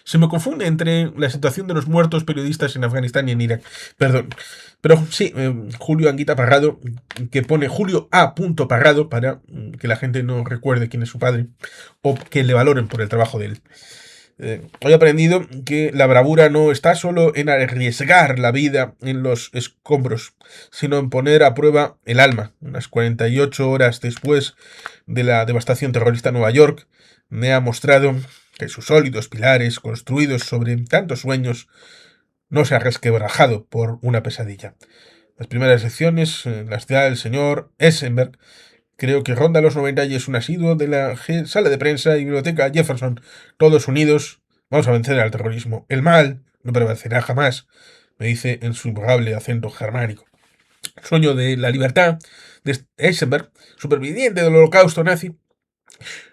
Se me confunde entre la situación de los muertos periodistas en Afganistán y en Irak. Perdón. Pero sí, Julio Anguita Parrado, que pone Julio A. Parrado para que la gente no recuerde quién es su padre o que le valoren por el trabajo de él. Hoy he aprendido que la bravura no está solo en arriesgar la vida en los escombros, sino en poner a prueba el alma. Unas 48 horas después de la devastación terrorista en Nueva York, me ha mostrado que sus sólidos pilares, construidos sobre tantos sueños, no se ha resquebrajado por una pesadilla. Las primeras lecciones las da el señor Eisenberg. Creo que ronda los 90 y es un asiduo de la sala de prensa y biblioteca Jefferson. Todos unidos, vamos a vencer al terrorismo. El mal no prevalecerá jamás, me dice en su imborrable acento germánico. El sueño de la libertad de Eisenberg, superviviente del holocausto nazi,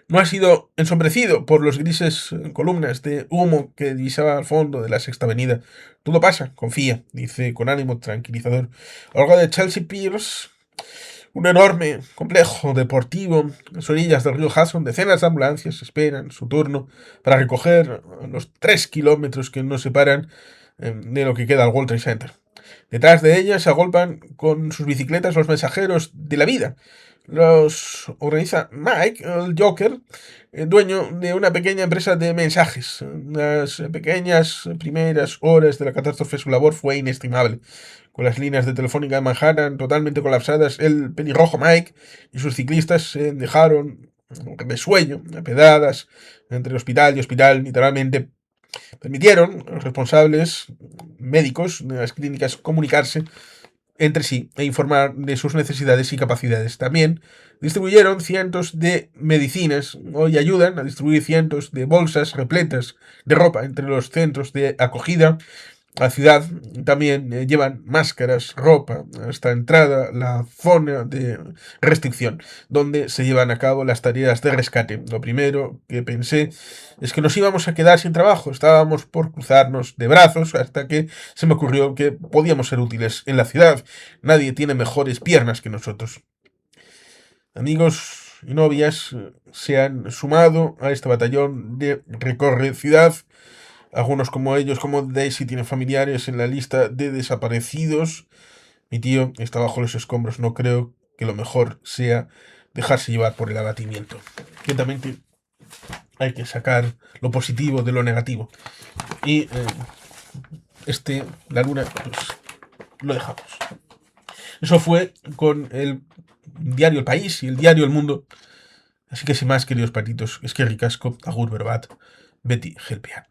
no ha sido ensombrecido por los grises columnas de humo que divisaba al fondo de la Sexta Avenida. Todo pasa, confía, dice con ánimo tranquilizador. Olga de Chelsea Piers, un enorme complejo deportivo en las orillas del río Hudson. Decenas de ambulancias esperan su turno para recoger los 3 kilómetros que nos separan de lo que queda al World Trade Center. Detrás de ellas se agolpan con sus bicicletas los mensajeros de la vida. Los organiza Mike, el Joker, dueño de una pequeña empresa de mensajes. Las pequeñas primeras horas de la catástrofe su labor fue inestimable. Con las líneas de telefónica de Manhattan totalmente colapsadas, el pelirrojo Mike y sus ciclistas se dejaron de sueño, pedadas entre hospital y hospital, literalmente. Permitieron a los responsables médicos de las clínicas comunicarse entre sí e informar de sus necesidades y capacidades. También distribuyeron cientos de medicinas, hoy ayudan a distribuir cientos de bolsas repletas de ropa entre los centros de acogida. La ciudad también llevan máscaras, ropa, hasta entrada la zona de restricción, donde se llevan a cabo las tareas de rescate. Lo primero que pensé es que nos íbamos a quedar sin trabajo, estábamos por cruzarnos de brazos hasta que se me ocurrió que podíamos ser útiles en la ciudad. Nadie tiene mejores piernas que nosotros. Amigos y novias, se han sumado a este batallón de Recorre Ciudad. Algunos como ellos, como Daisy, tienen familiares en la lista de desaparecidos. Mi tío está bajo los escombros. No creo que lo mejor sea dejarse llevar por el abatimiento. Ciertamente hay que sacar lo positivo de lo negativo. Y la luna, pues lo dejamos. Eso fue con el diario El País y el diario El Mundo. Así que sin más, queridos patitos, es que ricasco, agur verbat, Betty Gelpian.